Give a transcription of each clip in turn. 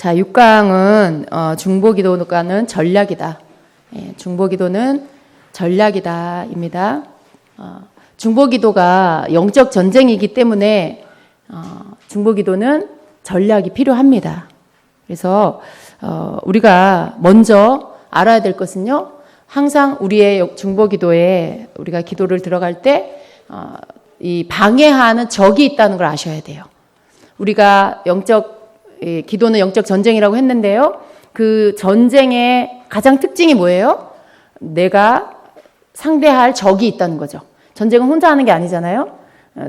자, 6강은 중보기도가는 전략이다. 예, 중보기도는 전략이다입니다. 중보기도가 영적 전쟁이기 때문에 중보기도는 전략이 필요합니다. 그래서 우리가 먼저 알아야 될 것은요, 항상 우리의 중보기도에 우리가 기도를 들어갈 때 이 방해하는 적이 있다는 걸 아셔야 돼요. 우리가 기도는 영적 전쟁이라고 했는데요. 그 전쟁의 가장 특징이 뭐예요? 내가 상대할 적이 있다는 거죠. 전쟁은 혼자 하는 게 아니잖아요.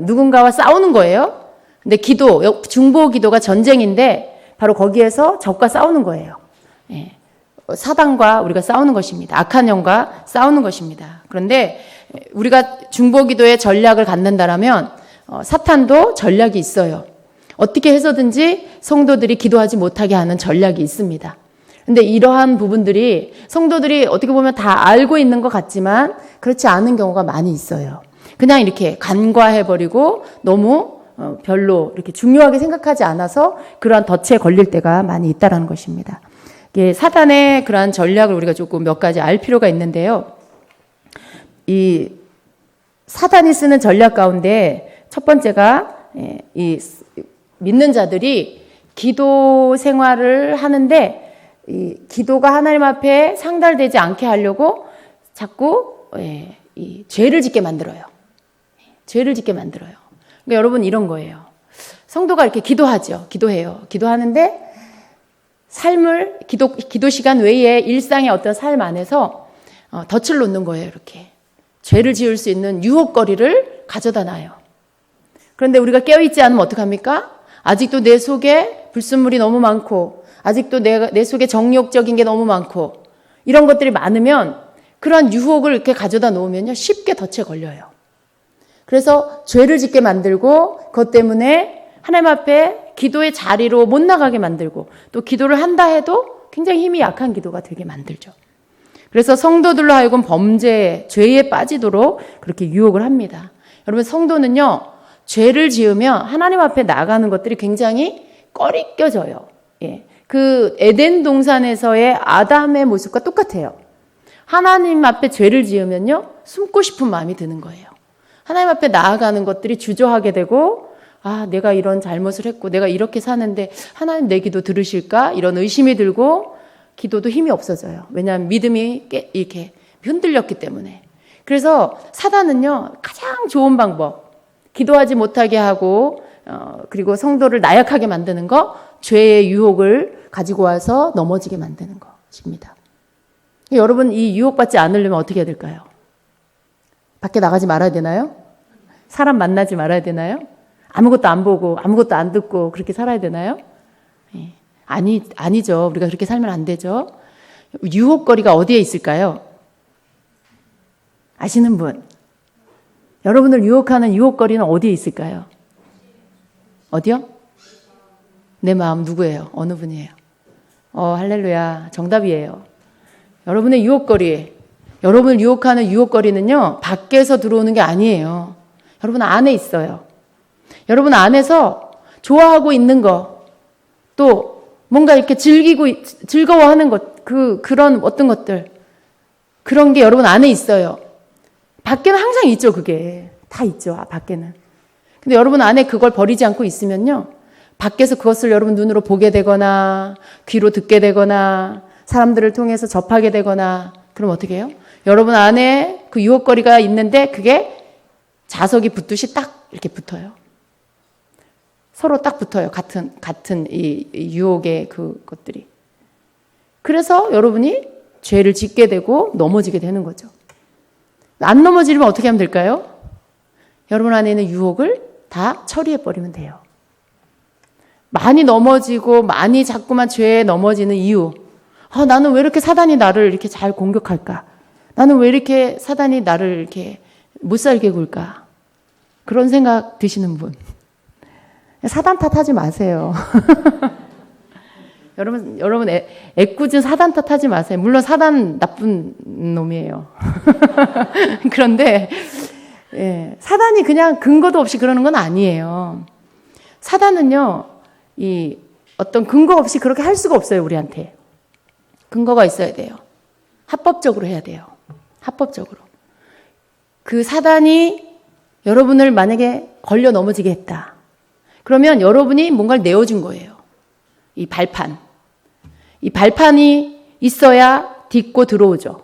누군가와 싸우는 거예요. 근데 중보 기도가 전쟁인데 바로 거기에서 적과 싸우는 거예요. 예. 사단과 우리가 싸우는 것입니다. 악한 영과 싸우는 것입니다. 그런데 우리가 중보 기도의 전략을 갖는다라면 사탄도 전략이 있어요. 어떻게 해서든지 성도들이 기도하지 못하게 하는 전략이 있습니다. 근데 이러한 부분들이 성도들이 어떻게 보면 다 알고 있는 것 같지만 그렇지 않은 경우가 많이 있어요. 그냥 이렇게 간과해버리고 너무 별로 이렇게 중요하게 생각하지 않아서 그러한 덫에 걸릴 때가 많이 있다는 것입니다. 사단의 그러한 전략을 우리가 조금 몇 가지 알 필요가 있는데요. 이 사단이 쓰는 전략 가운데 첫 번째가 이 믿는 자들이 기도 생활을 하는데 이 기도가 하나님 앞에 상달되지 않게 하려고 자꾸 이 죄를 짓게 만들어요. 죄를 짓게 만들어요. 그러니까 여러분 이런 거예요. 성도가 이렇게 기도해요. 기도하는데 삶을 기도 시간 외에 일상의 어떤 삶 안에서 덫을 놓는 거예요. 이렇게 죄를 지을 수 있는 유혹거리를 가져다 놔요. 그런데 우리가 깨어있지 않으면 어떡합니까? 아직도 내 속에 불순물이 너무 많고 아직도 내 속에 정욕적인 게 너무 많고 이런 것들이 많으면 그런 유혹을 이렇게 가져다 놓으면요 쉽게 덫에 걸려요. 그래서 죄를 짓게 만들고 그것 때문에 하나님 앞에 기도의 자리로 못 나가게 만들고 또 기도를 한다 해도 굉장히 힘이 약한 기도가 되게 만들죠. 그래서 성도들로 하여금 죄에 빠지도록 그렇게 유혹을 합니다. 여러분 성도는요 죄를 지으면 하나님 앞에 나가는 것들이 굉장히 꺼리껴져요. 예. 그 에덴 동산에서의 아담의 모습과 똑같아요. 하나님 앞에 죄를 지으면요 숨고 싶은 마음이 드는 거예요. 하나님 앞에 나아가는 것들이 주저하게 되고 내가 이런 잘못을 했고 내가 이렇게 사는데 하나님 내 기도 들으실까? 이런 의심이 들고 기도도 힘이 없어져요. 왜냐하면 믿음이 이렇게 흔들렸기 때문에. 그래서 사단은요 가장 좋은 방법, 기도하지 못하게 하고 그리고 성도를 나약하게 만드는 거, 죄의 유혹을 가지고 와서 넘어지게 만드는 것입니다. 여러분 이 유혹받지 않으려면 어떻게 해야 될까요? 밖에 나가지 말아야 되나요? 사람 만나지 말아야 되나요? 아무것도 안 보고 아무것도 안 듣고 그렇게 살아야 되나요? 예. 아니죠. 우리가 그렇게 살면 안 되죠. 유혹거리가 어디에 있을까요? 아시는 분? 여러분을 유혹하는 유혹거리는 어디에 있을까요? 어디요? 내 마음 누구예요? 어느 분이에요? 할렐루야. 정답이에요. 여러분의 유혹거리, 여러분을 유혹하는 유혹거리는요, 밖에서 들어오는 게 아니에요. 여러분 안에 있어요. 여러분 안에서 좋아하고 있는 거, 또 뭔가 이렇게 즐거워하는 것, 그런 어떤 것들, 그런 게 여러분 안에 있어요. 밖에는 항상 있죠, 그게. 다 있죠, 밖에는. 근데 여러분 안에 그걸 버리지 않고 있으면요, 밖에서 그것을 여러분 눈으로 보게 되거나, 귀로 듣게 되거나, 사람들을 통해서 접하게 되거나, 그럼 어떻게 해요? 여러분 안에 그 유혹거리가 있는데 그게 자석이 붙듯이 딱 이렇게 붙어요. 서로 딱 붙어요. 같은 이 유혹의 그것들이. 그래서 여러분이 죄를 짓게 되고 넘어지게 되는 거죠. 안 넘어지려면 어떻게 하면 될까요? 여러분 안에 있는 유혹을 다 처리해버리면 돼요. 많이 넘어지고 많이 자꾸만 죄에 넘어지는 이유. 나는 왜 이렇게 사단이 나를 이렇게 잘 공격할까? 나는 왜 이렇게 사단이 나를 이렇게 못 살게 굴까? 그런 생각 드시는 분. 사단 탓하지 마세요. 여러분 애꿎은 사단 탓하지 마세요. 물론 사단 나쁜 놈이에요. 그런데 사단이 그냥 근거도 없이 그러는 건 아니에요. 사단은요, 어떤 근거 없이 그렇게 할 수가 없어요, 우리한테. 근거가 있어야 돼요. 합법적으로 해야 돼요. 합법적으로. 그 사단이 여러분을 만약에 걸려 넘어지게 했다. 그러면 여러분이 뭔가를 내어준 거예요. 이 발판. 이 발판이 있어야 딛고 들어오죠.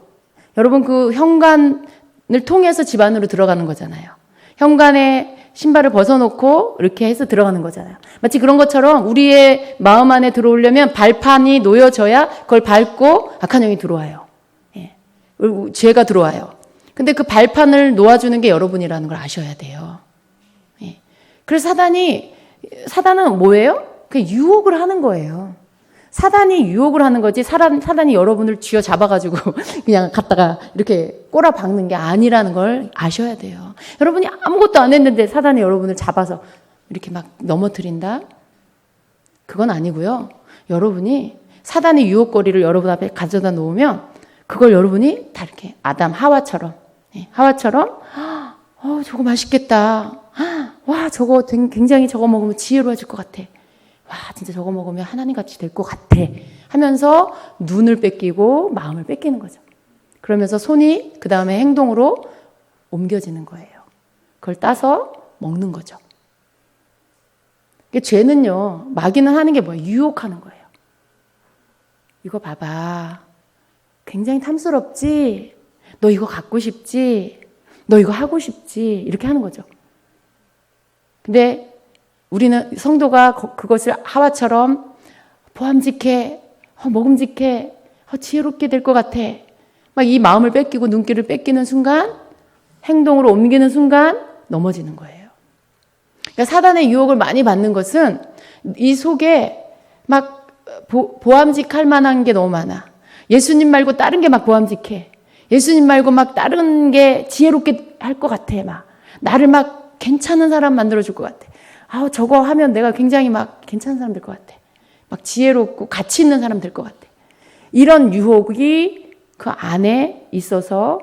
여러분 그 현관을 통해서 집 안으로 들어가는 거잖아요. 현관에 신발을 벗어놓고 이렇게 해서 들어가는 거잖아요. 마치 그런 것처럼 우리의 마음 안에 들어오려면 발판이 놓여져야 그걸 밟고 악한 영이 들어와요. 예. 죄가 들어와요. 근데 그 발판을 놓아주는 게 여러분이라는 걸 아셔야 돼요. 예. 그래서 사단은 뭐예요? 그냥 유혹을 하는 거예요. 사단이 유혹을 하는 거지 사단이 여러분을 쥐어 잡아가지고 그냥 갖다가 이렇게 꼬라박는 게 아니라는 걸 아셔야 돼요. 여러분이 아무것도 안 했는데 사단이 여러분을 잡아서 이렇게 막 넘어뜨린다? 그건 아니고요. 여러분이 사단의 유혹거리를 여러분 앞에 가져다 놓으면 그걸 여러분이 다 이렇게 아담 하와처럼 저거 맛있겠다. 와 저거 굉장히 저거 먹으면 지혜로워질 것 같아. 와 진짜 저거 먹으면 하나님같이 될 것 같아 하면서 눈을 뺏기고 마음을 뺏기는 거죠. 그러면서 손이 그 다음에 행동으로 옮겨지는 거예요. 그걸 따서 먹는 거죠. 죄는요, 마귀는 하는 게 뭐예요? 유혹하는 거예요. 이거 봐봐. 굉장히 탐스럽지? 너 이거 갖고 싶지? 너 이거 하고 싶지? 이렇게 하는 거죠. 근데 우리는 성도가 그것을 하와처럼 보암직해, 먹음직해, 지혜롭게 될 것 같아. 막 이 마음을 뺏기고 눈길을 뺏기는 순간, 행동으로 옮기는 순간 넘어지는 거예요. 그러니까 사단의 유혹을 많이 받는 것은 이 속에 막 보암직할 만한 게 너무 많아. 예수님 말고 다른 게 막 보암직해. 예수님 말고 막 다른 게 지혜롭게 할 것 같아. 막 나를 막 괜찮은 사람 만들어줄 것 같아. 저거 하면 내가 굉장히 막 괜찮은 사람 될 것 같아. 막 지혜롭고 가치 있는 사람 될 것 같아. 이런 유혹이 그 안에 있어서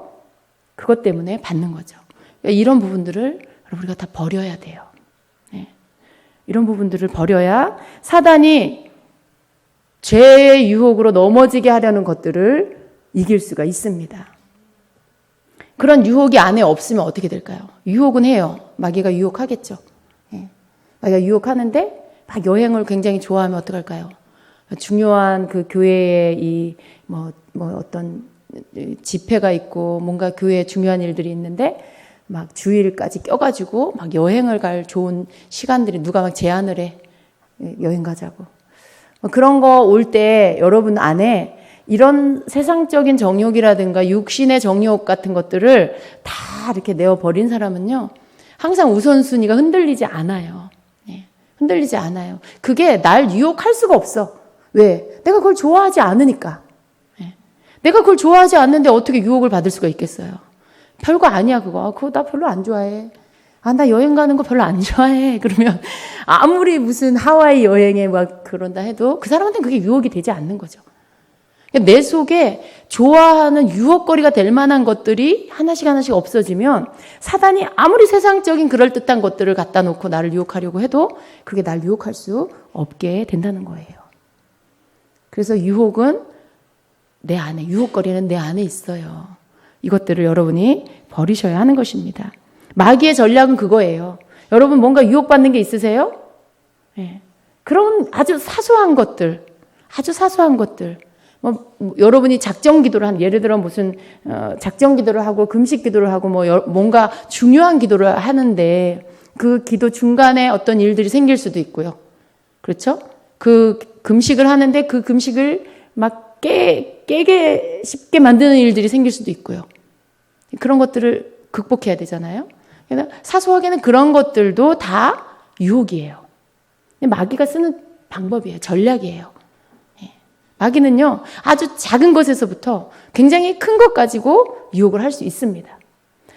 그것 때문에 받는 거죠. 이런 부분들을 우리가 다 버려야 돼요. 네. 이런 부분들을 버려야 사단이 죄의 유혹으로 넘어지게 하려는 것들을 이길 수가 있습니다. 그런 유혹이 안에 없으면 어떻게 될까요? 유혹은 해요. 마귀가 유혹하겠죠. 마귀가 유혹하는데 막 여행을 굉장히 좋아하면 어떡할까요? 중요한 그 교회에 어떤 집회가 있고 뭔가 교회에 중요한 일들이 있는데 막 주일까지 껴가지고 막 여행을 갈 좋은 시간들이 누가 막 제안을 해. 여행 가자고. 그런 거 올 때 여러분 안에 이런 세상적인 정욕이라든가 육신의 정욕 같은 것들을 다 이렇게 내어버린 사람은요. 항상 우선순위가 흔들리지 않아요. 흔들리지 않아요. 그게 날 유혹할 수가 없어. 왜? 내가 그걸 좋아하지 않으니까. 내가 그걸 좋아하지 않는데 어떻게 유혹을 받을 수가 있겠어요? 별거 아니야 그거. 그거 나 별로 안 좋아해. 나 여행 가는 거 별로 안 좋아해. 그러면 아무리 무슨 하와이 여행에 막 그런다 해도 그 사람한테는 그게 유혹이 되지 않는 거죠. 내 속에 좋아하는 유혹거리가 될 만한 것들이 하나씩 없어지면 사단이 아무리 세상적인 그럴듯한 것들을 갖다 놓고 나를 유혹하려고 해도 그게 날 유혹할 수 없게 된다는 거예요. 그래서 유혹은 내 안에, 유혹거리는 내 안에 있어요. 이것들을 여러분이 버리셔야 하는 것입니다. 마귀의 전략은 그거예요. 여러분 뭔가 유혹받는 게 있으세요? 네. 그런 아주 사소한 것들. 여러분이 작정 기도를 하는, 예를 들어 무슨 작정 기도를 하고 금식 기도를 하고 뭔가 중요한 기도를 하는데 그 기도 중간에 어떤 일들이 생길 수도 있고요. 그렇죠? 그 금식을 하는데 그 금식을 막 깨게 쉽게 만드는 일들이 생길 수도 있고요. 그런 것들을 극복해야 되잖아요. 사소하게는 그런 것들도 다 유혹이에요. 마귀가 쓰는 방법이에요. 전략이에요. 마귀는요, 아주 작은 것에서부터 굉장히 큰 것 가지고 유혹을 할 수 있습니다.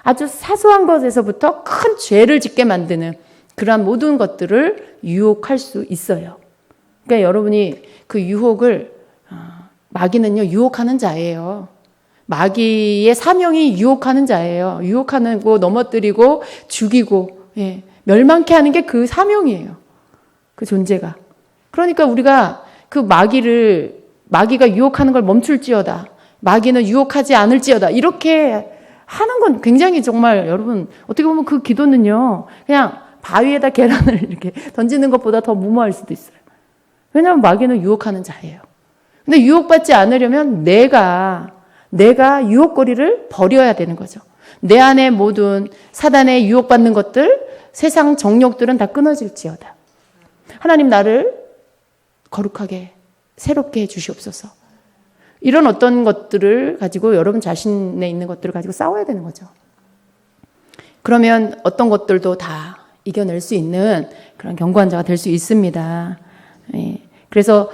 아주 사소한 것에서부터 큰 죄를 짓게 만드는 그러한 모든 것들을 유혹할 수 있어요. 그러니까 여러분이 그 유혹을, 마귀는요, 유혹하는 자예요. 마귀의 사명이 유혹하는 자예요. 유혹하고 넘어뜨리고 죽이고, 멸망케 하는 게 그 사명이에요. 그 존재가. 그러니까 우리가 그 마귀가 유혹하는 걸 멈출지어다. 마귀는 유혹하지 않을지어다. 이렇게 하는 건 굉장히 정말 여러분 어떻게 보면 그 기도는요. 그냥 바위에다 계란을 이렇게 던지는 것보다 더 무모할 수도 있어요. 왜냐하면 마귀는 유혹하는 자예요. 근데 유혹받지 않으려면 내가 유혹거리를 버려야 되는 거죠. 내 안에 모든 사단의 유혹받는 것들, 세상 정욕들은 다 끊어질지어다. 하나님 나를 거룩하게 새롭게 해 주시옵소서. 이런 어떤 것들을 가지고 여러분 자신에 있는 것들을 가지고 싸워야 되는 거죠. 그러면 어떤 것들도 다 이겨낼 수 있는 그런 견고한 자가 될 수 있습니다. 예. 그래서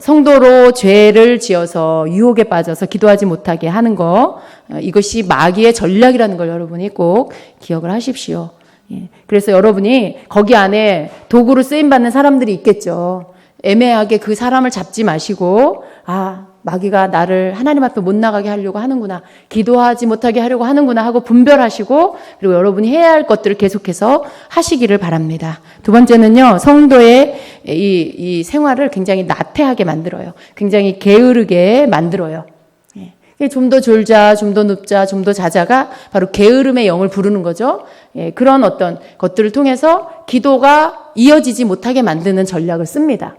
성도로 죄를 지어서 유혹에 빠져서 기도하지 못하게 하는 거, 이것이 마귀의 전략이라는 걸 여러분이 꼭 기억을 하십시오. 예. 그래서 여러분이 거기 안에 도구로 쓰임받는 사람들이 있겠죠. 애매하게 그 사람을 잡지 마시고 마귀가 나를 하나님 앞에 못 나가게 하려고 하는구나, 기도하지 못하게 하려고 하는구나 하고 분별하시고, 그리고 여러분이 해야 할 것들을 계속해서 하시기를 바랍니다. 두 번째는요, 성도의 이 생활을 굉장히 나태하게 만들어요. 굉장히 게으르게 만들어요. 좀 더 졸자, 좀 더 눕자, 좀 더 자자가 바로 게으름의 영을 부르는 거죠. 그런 어떤 것들을 통해서 기도가 이어지지 못하게 만드는 전략을 씁니다.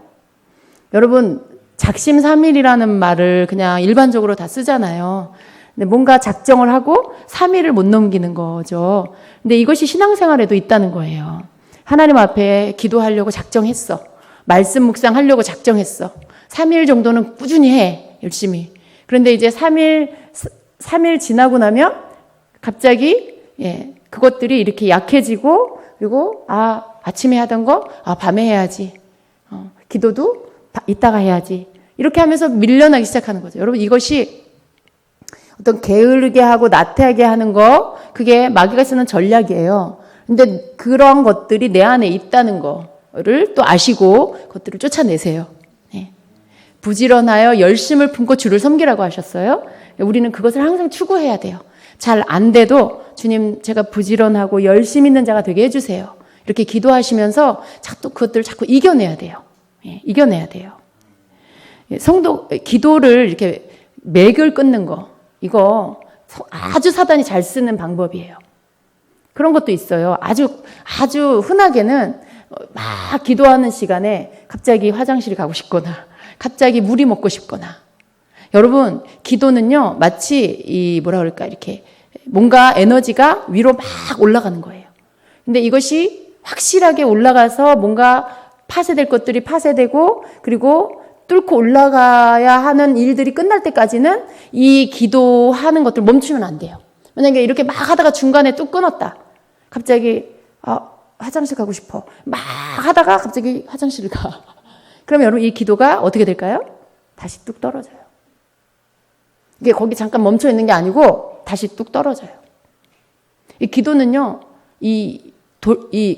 여러분, 작심삼일이라는 말을 그냥 일반적으로 다 쓰잖아요. 근데 뭔가 작정을 하고 3일을 못 넘기는 거죠. 근데 이것이 신앙생활에도 있다는 거예요. 하나님 앞에 기도하려고 작정했어. 말씀 묵상하려고 작정했어. 3일 정도는 꾸준히 해. 열심히. 그런데 이제 3일 지나고 나면 갑자기 그것들이 이렇게 약해지고, 그리고 아침에 하던 거 밤에 해야지. 기도도 이따가 해야지. 이렇게 하면서 밀려나기 시작하는 거죠. 여러분, 이것이 어떤 게으르게 하고 나태하게 하는 거, 그게 마귀가 쓰는 전략이에요. 근데 그런 것들이 내 안에 있다는 거를 또 아시고 그것들을 쫓아내세요. 부지런하여 열심을 품고 주를 섬기라고 하셨어요. 우리는 그것을 항상 추구해야 돼요. 잘 안 돼도 주님, 제가 부지런하고 열심 있는 자가 되게 해주세요. 이렇게 기도하시면서 또 그것들을 자꾸 이겨내야 돼요. 이겨내야 돼요. 성도, 기도를 이렇게 맥을 끊는 거, 이거 아주 사단이 잘 쓰는 방법이에요. 그런 것도 있어요. 아주 흔하게는 막 기도하는 시간에 갑자기 화장실 가고 싶거나, 갑자기 물이 먹고 싶거나. 여러분, 기도는요, 마치 이렇게 뭔가 에너지가 위로 막 올라가는 거예요. 근데 이것이 확실하게 올라가서 뭔가 파쇄될 것들이 파쇄되고, 그리고 뚫고 올라가야 하는 일들이 끝날 때까지는 이 기도하는 것들 멈추면 안 돼요. 만약에 이렇게 막 하다가 중간에 뚝 끊었다. 갑자기 화장실 가고 싶어. 막 하다가 갑자기 화장실을 가. 그러면 여러분, 이 기도가 어떻게 될까요? 다시 뚝 떨어져요. 이게 거기 잠깐 멈춰 있는 게 아니고 다시 뚝 떨어져요. 이 기도는요, 이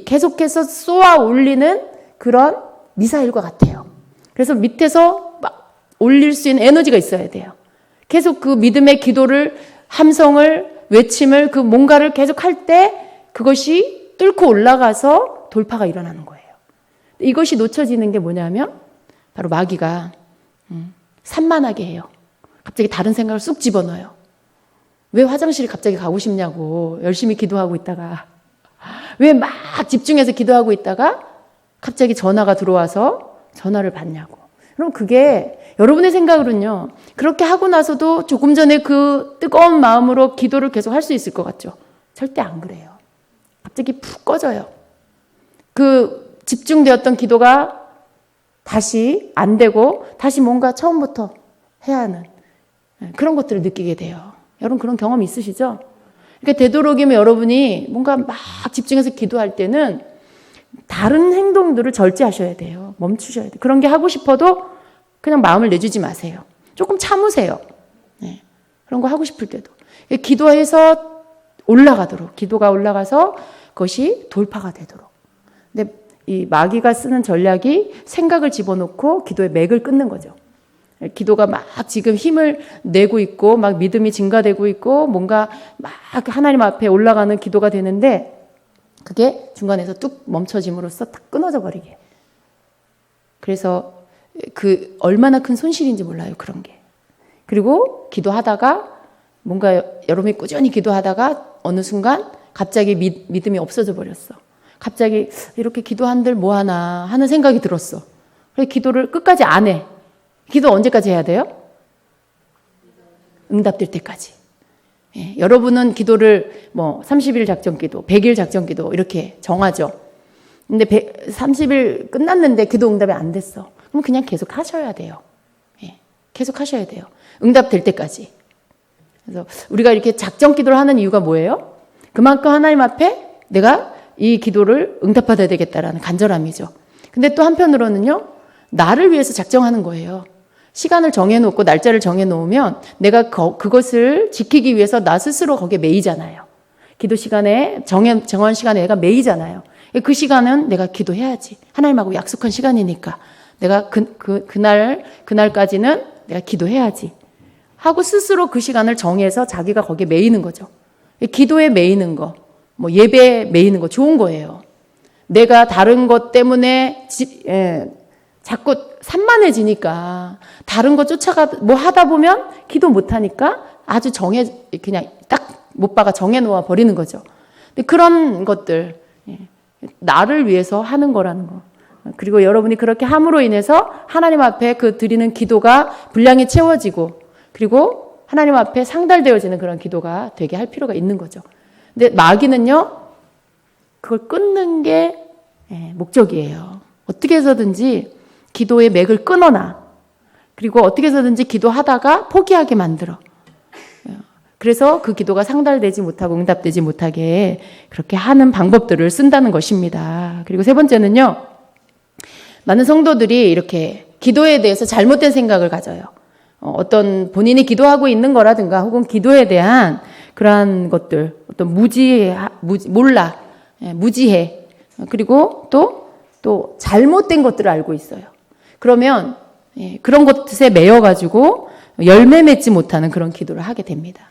계속해서 쏘아 올리는 그런 미사일과 같아요. 그래서 밑에서 막 올릴 수 있는 에너지가 있어야 돼요. 계속 그 믿음의 기도를, 함성을, 외침을, 그 뭔가를 계속 할 때 그것이 뚫고 올라가서 돌파가 일어나는 거예요. 이것이 놓쳐지는 게 뭐냐면 바로 마귀가 산만하게 해요. 갑자기 다른 생각을 쑥 집어넣어요. 왜 화장실에 갑자기 가고 싶냐고, 열심히 기도하고 있다가. 왜 막 집중해서 기도하고 있다가 갑자기 전화가 들어와서 전화를 받냐고. 그럼 그게 여러분의 생각으로는요, 그렇게 하고 나서도 조금 전에 그 뜨거운 마음으로 기도를 계속 할 수 있을 것 같죠? 절대 안 그래요. 갑자기 푹 꺼져요. 그 집중되었던 기도가 다시 안 되고 다시 뭔가 처음부터 해야 하는 그런 것들을 느끼게 돼요. 여러분, 그런 경험 있으시죠? 그러니까 되도록이면 여러분이 뭔가 막 집중해서 기도할 때는 다른 행동들을 절제하셔야 돼요. 멈추셔야 돼요. 그런 게 하고 싶어도 그냥 마음을 내주지 마세요. 조금 참으세요. 그런 거 하고 싶을 때도. 기도해서 올라가도록, 기도가 올라가서 그것이 돌파가 되도록. 근데 이 마귀가 쓰는 전략이 생각을 집어넣고 기도의 맥을 끊는 거죠. 기도가 막 지금 힘을 내고 있고 막 믿음이 증가되고 있고 뭔가 막 하나님 앞에 올라가는 기도가 되는데 그게 중간에서 뚝 멈춰짐으로써 딱 끊어져 버리게. 그래서 그 얼마나 큰 손실인지 몰라요, 그런 게. 그리고 기도하다가 뭔가 여러분이 꾸준히 기도하다가 어느 순간 갑자기 믿음이 없어져 버렸어. 갑자기 이렇게 기도한들 뭐하나 하는 생각이 들었어. 그래서 기도를 끝까지 안 해. 기도 언제까지 해야 돼요? 응답될 때까지. 예, 여러분은 기도를 뭐 30일 작전 기도, 100일 작전 기도 이렇게 정하죠. 근데 30일 끝났는데 기도 응답이 안 됐어. 그럼 그냥 계속 하셔야 돼요. 예, 계속 하셔야 돼요. 응답될 때까지. 그래서 우리가 이렇게 작전 기도를 하는 이유가 뭐예요? 그만큼 하나님 앞에 내가 이 기도를 응답받아야 되겠다라는 간절함이죠. 근데 또 한편으로는요, 나를 위해서 작정하는 거예요. 시간을 정해놓고 날짜를 정해놓으면 내가 그것을 지키기 위해서 나 스스로 거기에 매이잖아요. 기도 시간에 정한 시간에 내가 매이잖아요. 그 시간은 내가 기도해야지. 하나님하고 약속한 시간이니까 내가 그날까지는 내가 기도해야지 하고 스스로 그 시간을 정해서 자기가 거기에 매이는 거죠. 기도에 매이는 거, 뭐 예배에 매이는 거 좋은 거예요. 내가 다른 것 때문에 자꾸 산만해지니까 다른 거 뭐 하다 보면 기도 못 하니까 아주 그냥 딱 못 박아 정해놓아 버리는 거죠. 근데 그런 것들, 나를 위해서 하는 거라는 거. 그리고 여러분이 그렇게 함으로 인해서 하나님 앞에 그 드리는 기도가 분량이 채워지고 그리고 하나님 앞에 상달되어지는 그런 기도가 되게 할 필요가 있는 거죠. 근데 마귀는요, 그걸 끊는 게 목적이에요. 어떻게 해서든지 기도의 맥을 끊어놔. 그리고 어떻게 해서든지 기도하다가 포기하게 만들어. 그래서 그 기도가 상달되지 못하고 응답되지 못하게 그렇게 하는 방법들을 쓴다는 것입니다. 그리고 세 번째는요, 많은 성도들이 이렇게 기도에 대해서 잘못된 생각을 가져요. 어떤 본인이 기도하고 있는 거라든가 혹은 기도에 대한 그러한 것들, 어떤 몰라, 무지해. 그리고 또 잘못된 것들을 알고 있어요. 그러면 그런 것에 매여가지고 열매 맺지 못하는 그런 기도를 하게 됩니다.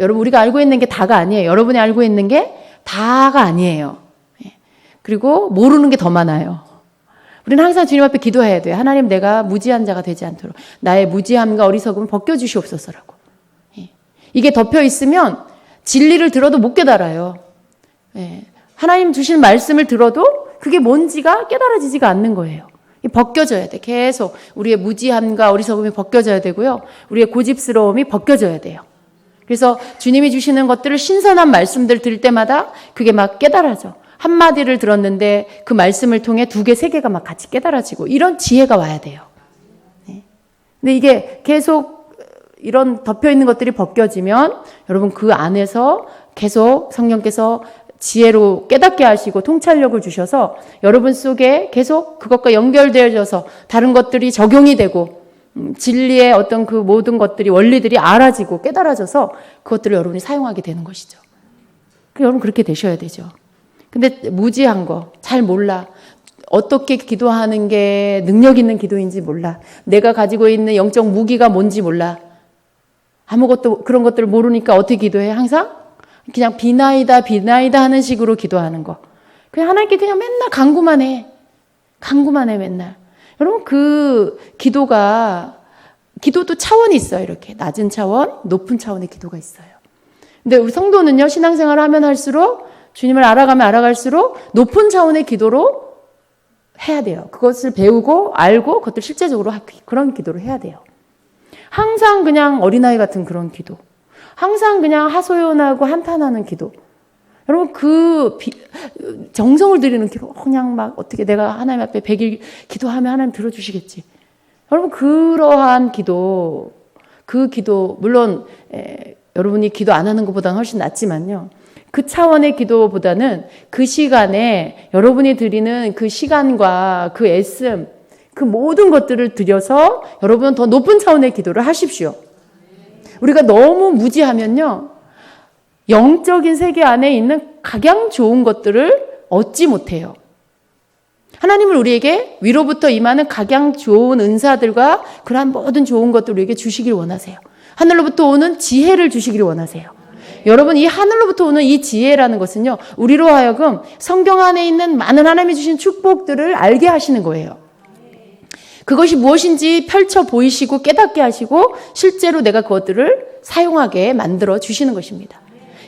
여러분, 우리가 알고 있는 게 다가 아니에요. 여러분이 알고 있는 게 다가 아니에요. 그리고 모르는 게 더 많아요. 우리는 항상 주님 앞에 기도해야 돼요. 하나님, 내가 무지한 자가 되지 않도록 나의 무지함과 어리석음을 벗겨주시옵소서라고. 이게 덮여 있으면 진리를 들어도 못 깨달아요. 하나님 주신 말씀을 들어도 그게 뭔지가 깨달아지지가 않는 거예요. 벗겨져야 돼. 계속 우리의 무지함과 어리석음이 벗겨져야 되고요. 우리의 고집스러움이 벗겨져야 돼요. 그래서 주님이 주시는 것들을 신선한 말씀들 들을 때마다 그게 막 깨달아져. 한마디를 들었는데 그 말씀을 통해 2개, 3개가 막 같이 깨달아지고 이런 지혜가 와야 돼요. 근데 이게 계속 이런 덮여있는 것들이 벗겨지면 여러분 그 안에서 계속 성령께서 지혜로 깨닫게 하시고 통찰력을 주셔서 여러분 속에 계속 그것과 연결되어져서 다른 것들이 적용이 되고 진리의 어떤 그 모든 것들이 원리들이 알아지고 깨달아져서 그것들을 여러분이 사용하게 되는 것이죠. 여러분 그렇게 되셔야 되죠. 근데 무지한 거, 잘 몰라. 어떻게 기도하는 게 능력 있는 기도인지 몰라. 내가 가지고 있는 영적 무기가 뭔지 몰라. 아무것도 그런 것들을 모르니까 어떻게 기도해? 항상 그냥 비나이다 하는 식으로 기도하는 거. 그냥 하나님께 그냥 맨날 간구만 해 맨날. 여러분 그 기도도 차원이 있어요. 이렇게 낮은 차원, 높은 차원의 기도가 있어요. 근데 우리 성도는요, 신앙생활을 하면 할수록 주님을 알아가면 알아갈수록 높은 차원의 기도로 해야 돼요. 그것을 배우고 알고 그것들 실제적으로 그런 기도를 해야 돼요. 항상 그냥 어린아이 같은 그런 기도. 항상 그냥 하소연하고 한탄하는 기도. 여러분 정성을 들이는 기도. 그냥 막 어떻게 내가 하나님 앞에 100일 기도하면 하나님 들어주시겠지. 여러분 그러한 기도, 그 기도 물론 여러분이 기도 안 하는 것보다는 훨씬 낫지만요. 그 차원의 기도보다는 그 시간에 여러분이 드리는 그 시간과 그 애씀, 그 모든 것들을 들여서 여러분은 더 높은 차원의 기도를 하십시오. 우리가 너무 무지하면요, 영적인 세계 안에 있는 각양 좋은 것들을 얻지 못해요. 하나님은 우리에게 위로부터 임하는 각양 좋은 은사들과 그러한 모든 좋은 것들을 우리에게 주시길 원하세요. 하늘로부터 오는 지혜를 주시기를 원하세요. 여러분 이 하늘로부터 오는 이 지혜라는 것은요, 우리로 하여금 성경 안에 있는 많은 하나님이 주신 축복들을 알게 하시는 거예요. 그것이 무엇인지 펼쳐 보이시고 깨닫게 하시고 실제로 내가 그것들을 사용하게 만들어 주시는 것입니다.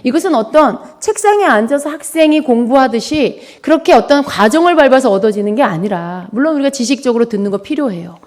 이것은 어떤 책상에 앉아서 학생이 공부하듯이 그렇게 어떤 과정을 밟아서 얻어지는 게 아니라, 물론 우리가 지식적으로 듣는 거 필요해요.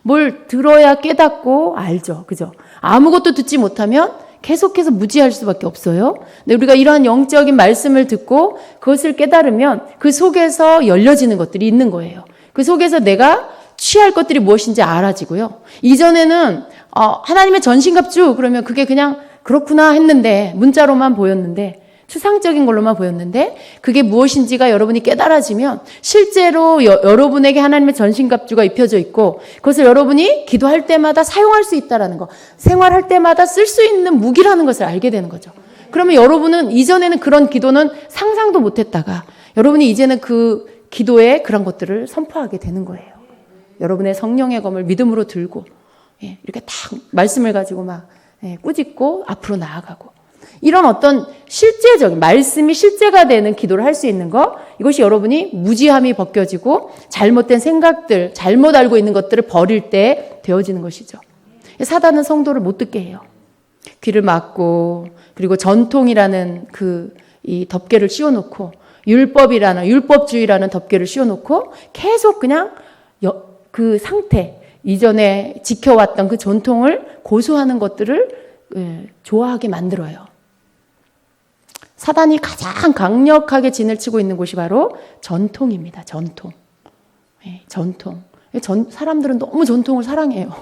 뭘 들어야 깨닫고 알죠. 그죠? 아무것도 듣지 못하면 계속해서 무지할 수밖에 없어요. 근데 우리가 이러한 영적인 말씀을 듣고 그것을 깨달으면 그 속에서 열려지는 것들이 있는 거예요. 그 속에서 내가 취할 것들이 무엇인지 알아지고요. 이전에는 하나님의 전신갑주 그러면 그게 그냥 그렇구나 했는데, 문자로만 보였는데, 추상적인 걸로만 보였는데, 그게 무엇인지가 여러분이 깨달아지면 실제로 여러분에게 하나님의 전신갑주가 입혀져 있고 그것을 여러분이 기도할 때마다 사용할 수 있다는 거, 생활할 때마다 쓸 수 있는 무기라는 것을 알게 되는 거죠. 그러면 여러분은 이전에는 그런 기도는 상상도 못했다가 여러분이 이제는 그 기도에 그런 것들을 선포하게 되는 거예요. 여러분의 성령의 검을 믿음으로 들고 이렇게 딱 말씀을 가지고 막 꾸짖고 앞으로 나아가고, 이런 어떤 실제적인 말씀이 실제가 되는 기도를 할 수 있는 것, 이것이 여러분이 무지함이 벗겨지고 잘못된 생각들, 잘못 알고 있는 것들을 버릴 때 되어지는 것이죠. 사단은 성도를 못 듣게 해요. 귀를 막고, 그리고 전통이라는 이 덮개를 씌워놓고, 율법주의라는 덮개를 씌워놓고 계속 그냥 그 상태, 이전에 지켜왔던 그 전통을 고수하는 것들을 좋아하게 만들어요. 사단이 가장 강력하게 진을 치고 있는 곳이 바로 전통입니다. 전통. 전통. 사람들은 너무 전통을 사랑해요.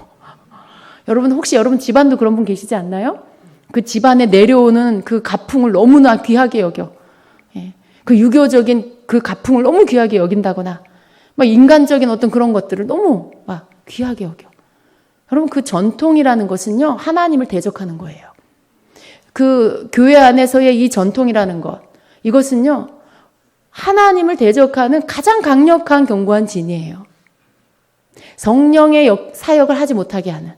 여러분 혹시 여러분 집안도 그런 분 계시지 않나요? 그 집안에 내려오는 그 가풍을 너무나 귀하게 여겨. 그 유교적인 그 가풍을 너무 귀하게 여긴다거나, 막 인간적인 어떤 그런 것들을 너무 막 귀하게 여겨. 여러분 그 전통이라는 것은요, 하나님을 대적하는 거예요. 그 교회 안에서의 이 전통이라는 것, 이것은요 하나님을 대적하는 가장 강력한 견고한 진이에요. 성령의 사역을 하지 못하게 하는,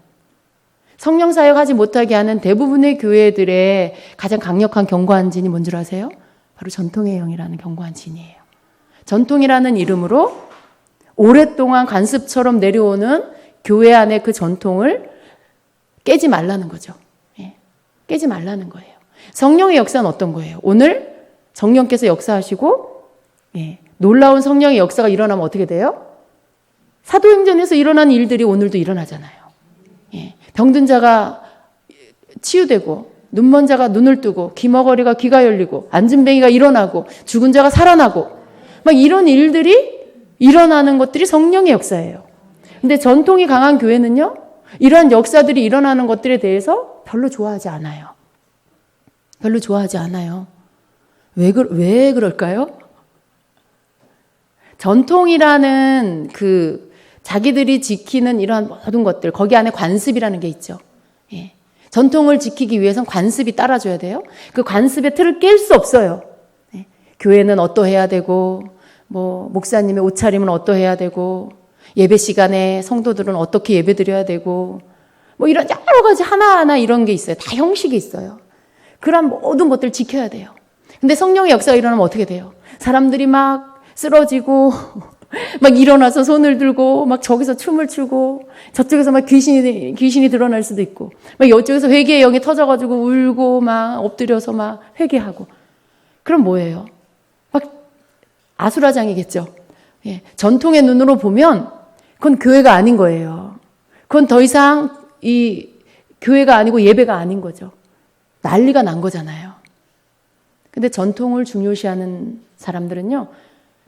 성령 사역하지 못하게 하는 대부분의 교회들의 가장 강력한 견고한 진이 뭔 줄 아세요? 바로 전통의 영이라는 견고한 진이에요. 전통이라는 이름으로 오랫동안 관습처럼 내려오는 교회 안의 그 전통을 깨지 말라는 거죠. 깨지 말라는 거예요. 성령의 역사는 어떤 거예요? 오늘 성령께서 역사하시고 놀라운 성령의 역사가 일어나면 어떻게 돼요? 사도행전에서 일어난 일들이 오늘도 일어나잖아요. 병든 자가 치유되고, 눈먼 자가 눈을 뜨고, 귀머거리가 귀가 열리고, 앉은뱅이가 일어나고, 죽은 자가 살아나고, 막 이런 일들이 일어나는 것들이 성령의 역사예요. 근데 전통이 강한 교회는요, 이러한 역사들이 일어나는 것들에 대해서 별로 좋아하지 않아요. 별로 좋아하지 않아요. 왜 그럴까요? 전통이라는 자기들이 지키는 이러한 모든 것들, 거기 안에 관습이라는 게 있죠. 전통을 지키기 위해선 관습이 따라줘야 돼요. 그 관습의 틀을 깰 수 없어요. 교회는 어떠해야 되고, 목사님의 옷차림은 어떠해야 되고, 예배 시간에 성도들은 어떻게 예배 드려야 되고, 이런 여러 가지 하나하나 이런 게 있어요. 다 형식이 있어요. 그런 모든 것들을 지켜야 돼요. 근데 성령의 역사가 일어나면 어떻게 돼요? 사람들이 막 쓰러지고, 막 일어나서 손을 들고, 막 저기서 춤을 추고, 저쪽에서 막 귀신이 드러날 수도 있고, 막 이쪽에서 회개의 영이 터져가지고 울고, 막 엎드려서 막 회개하고. 그럼 뭐예요? 막 아수라장이겠죠. 전통의 눈으로 보면 그건 교회가 아닌 거예요. 그건 더 이상 이 교회가 아니고 예배가 아닌 거죠. 난리가 난 거잖아요. 근데 전통을 중요시하는 사람들은요,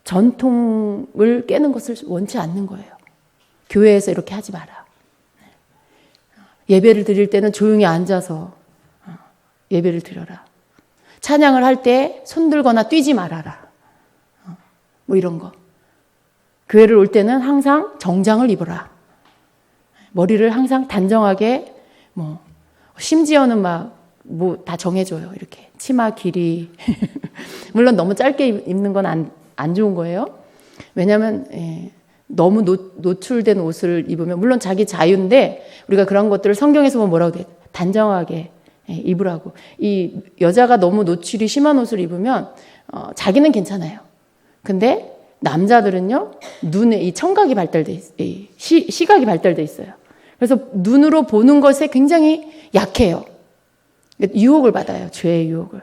전통을 깨는 것을 원치 않는 거예요. 교회에서 이렇게 하지 마라. 예배를 드릴 때는 조용히 앉아서 예배를 드려라. 찬양을 할 때 손들거나 뛰지 말아라. 이런 거. 교회를 올 때는 항상 정장을 입어라. 머리를 항상 단정하게, 심지어는 다 정해줘요. 이렇게. 치마 길이. 물론 너무 짧게 입는 건 안 좋은 거예요. 왜냐하면 너무 노출된 옷을 입으면, 물론 자기 자유인데 우리가 그런 것들을 성경에서 보면 뭐라고 돼요? 단정하게 입으라고. 이 여자가 너무 노출이 심한 옷을 입으면 자기는 괜찮아요. 근데 남자들은요, 눈에 이 청각이 발달돼 있어요. 시각이 발달돼 있어요. 그래서 눈으로 보는 것에 굉장히 약해요. 유혹을 받아요. 죄의 유혹을.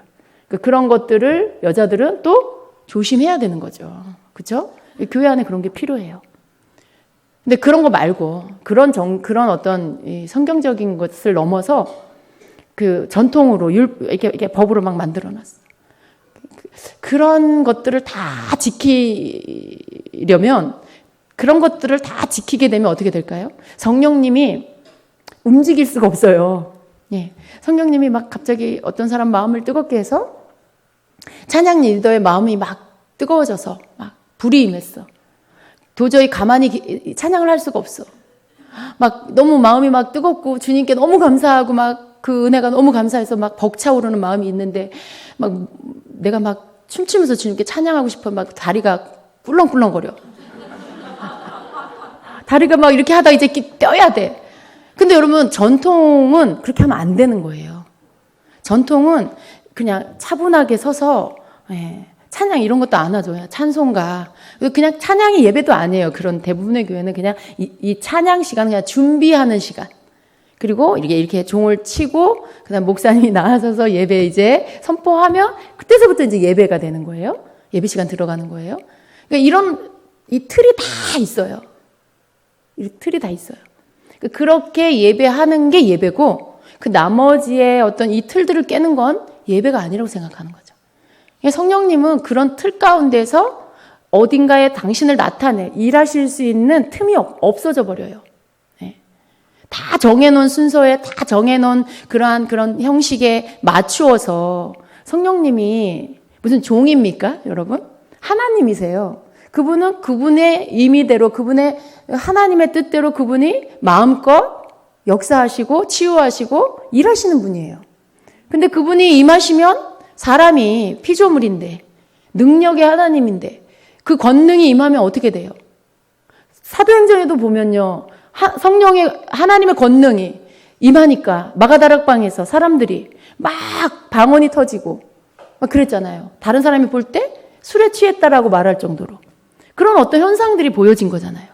그런 것들을 여자들은 또 조심해야 되는 거죠. 그렇죠? 교회 안에 그런 게 필요해요. 근데 그런 거 말고 그런 어떤 성경적인 것을 넘어서 그 전통으로 이렇게 법으로 막 만들어놨어. 그런 것들을 다 지키려면, 그런 것들을 다 지키게 되면 어떻게 될까요? 성령님이 움직일 수가 없어요. 예. 성령님이 막 갑자기 어떤 사람 마음을 뜨겁게 해서 찬양 리더의 마음이 막 뜨거워져서 막 불이 임했어. 도저히 가만히 찬양을 할 수가 없어. 막 너무 마음이 막 뜨겁고 주님께 너무 감사하고 막 그 은혜가 너무 감사해서 막 벅차오르는 마음이 있는데 막 내가 막 춤추면서 주님께 찬양하고 싶어. 막 다리가 꿀렁꿀렁거려. 다리가 막 이렇게 하다 이제 떼야 돼. 근데 여러분, 전통은 그렇게 하면 안 되는 거예요. 전통은 그냥 차분하게 서서 찬양 이런 것도 안 하죠. 찬송가. 그냥 찬양이 예배도 아니에요. 그런 대부분의 교회는 그냥 이 찬양 시간은 그냥 준비하는 시간. 그리고 이렇게 종을 치고 그다음 목사님이 나와서서 예배 이제 선포하면 그때서부터 이제 예배가 되는 거예요. 예배 시간 들어가는 거예요. 그러니까 이 틀이 다 있어요. 이 틀이 다 있어요. 그렇게 예배하는 게 예배고, 그 나머지의 어떤 이 틀들을 깨는 건 예배가 아니라고 생각하는 거죠. 성령님은 그런 틀 가운데서 어딘가에 당신을 일하실 수 있는 틈이 없어져 버려요. 다 정해놓은 순서에, 다 정해놓은 그런 형식에 맞추어서 성령님이 무슨 종입니까, 여러분? 하나님이세요. 그분은 그분의 임의대로, 그분의 하나님의 뜻대로 그분이 마음껏 역사하시고 치유하시고 일하시는 분이에요. 근데 그분이 임하시면 사람이 피조물인데, 능력의 하나님인데 그 권능이 임하면 어떻게 돼요? 사도행전에도 보면요, 하나님의 권능이 임하니까 마가다락방에서 사람들이 막 방언이 터지고 막 그랬잖아요. 다른 사람이 볼 때 술에 취했다라고 말할 정도로 그런 어떤 현상들이 보여진 거잖아요.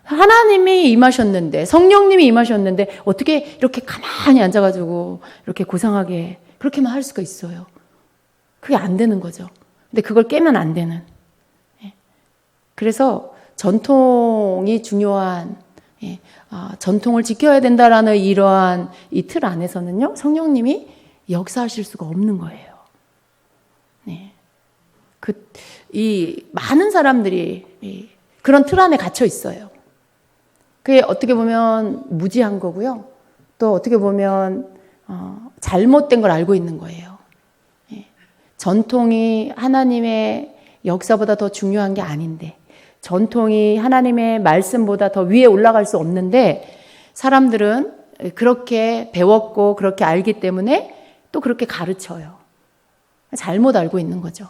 하나님이 임하셨는데, 성령님이 임하셨는데 어떻게 이렇게 가만히 앉아가지고 이렇게 고상하게 그렇게만 할 수가 있어요. 그게 안 되는 거죠. 근데 그걸 깨면 안 되는. 그래서 전통이 중요한, 전통을 지켜야 된다라는 이러한 이 틀 안에서는요, 성령님이 역사하실 수가 없는 거예요. 이 많은 사람들이 그런 틀 안에 갇혀 있어요. 그게 어떻게 보면 무지한 거고요. 또 어떻게 보면 잘못된 걸 알고 있는 거예요. 전통이 하나님의 역사보다 더 중요한 게 아닌데, 전통이 하나님의 말씀보다 더 위에 올라갈 수 없는데, 사람들은 그렇게 배웠고 그렇게 알기 때문에 또 그렇게 가르쳐요. 잘못 알고 있는 거죠.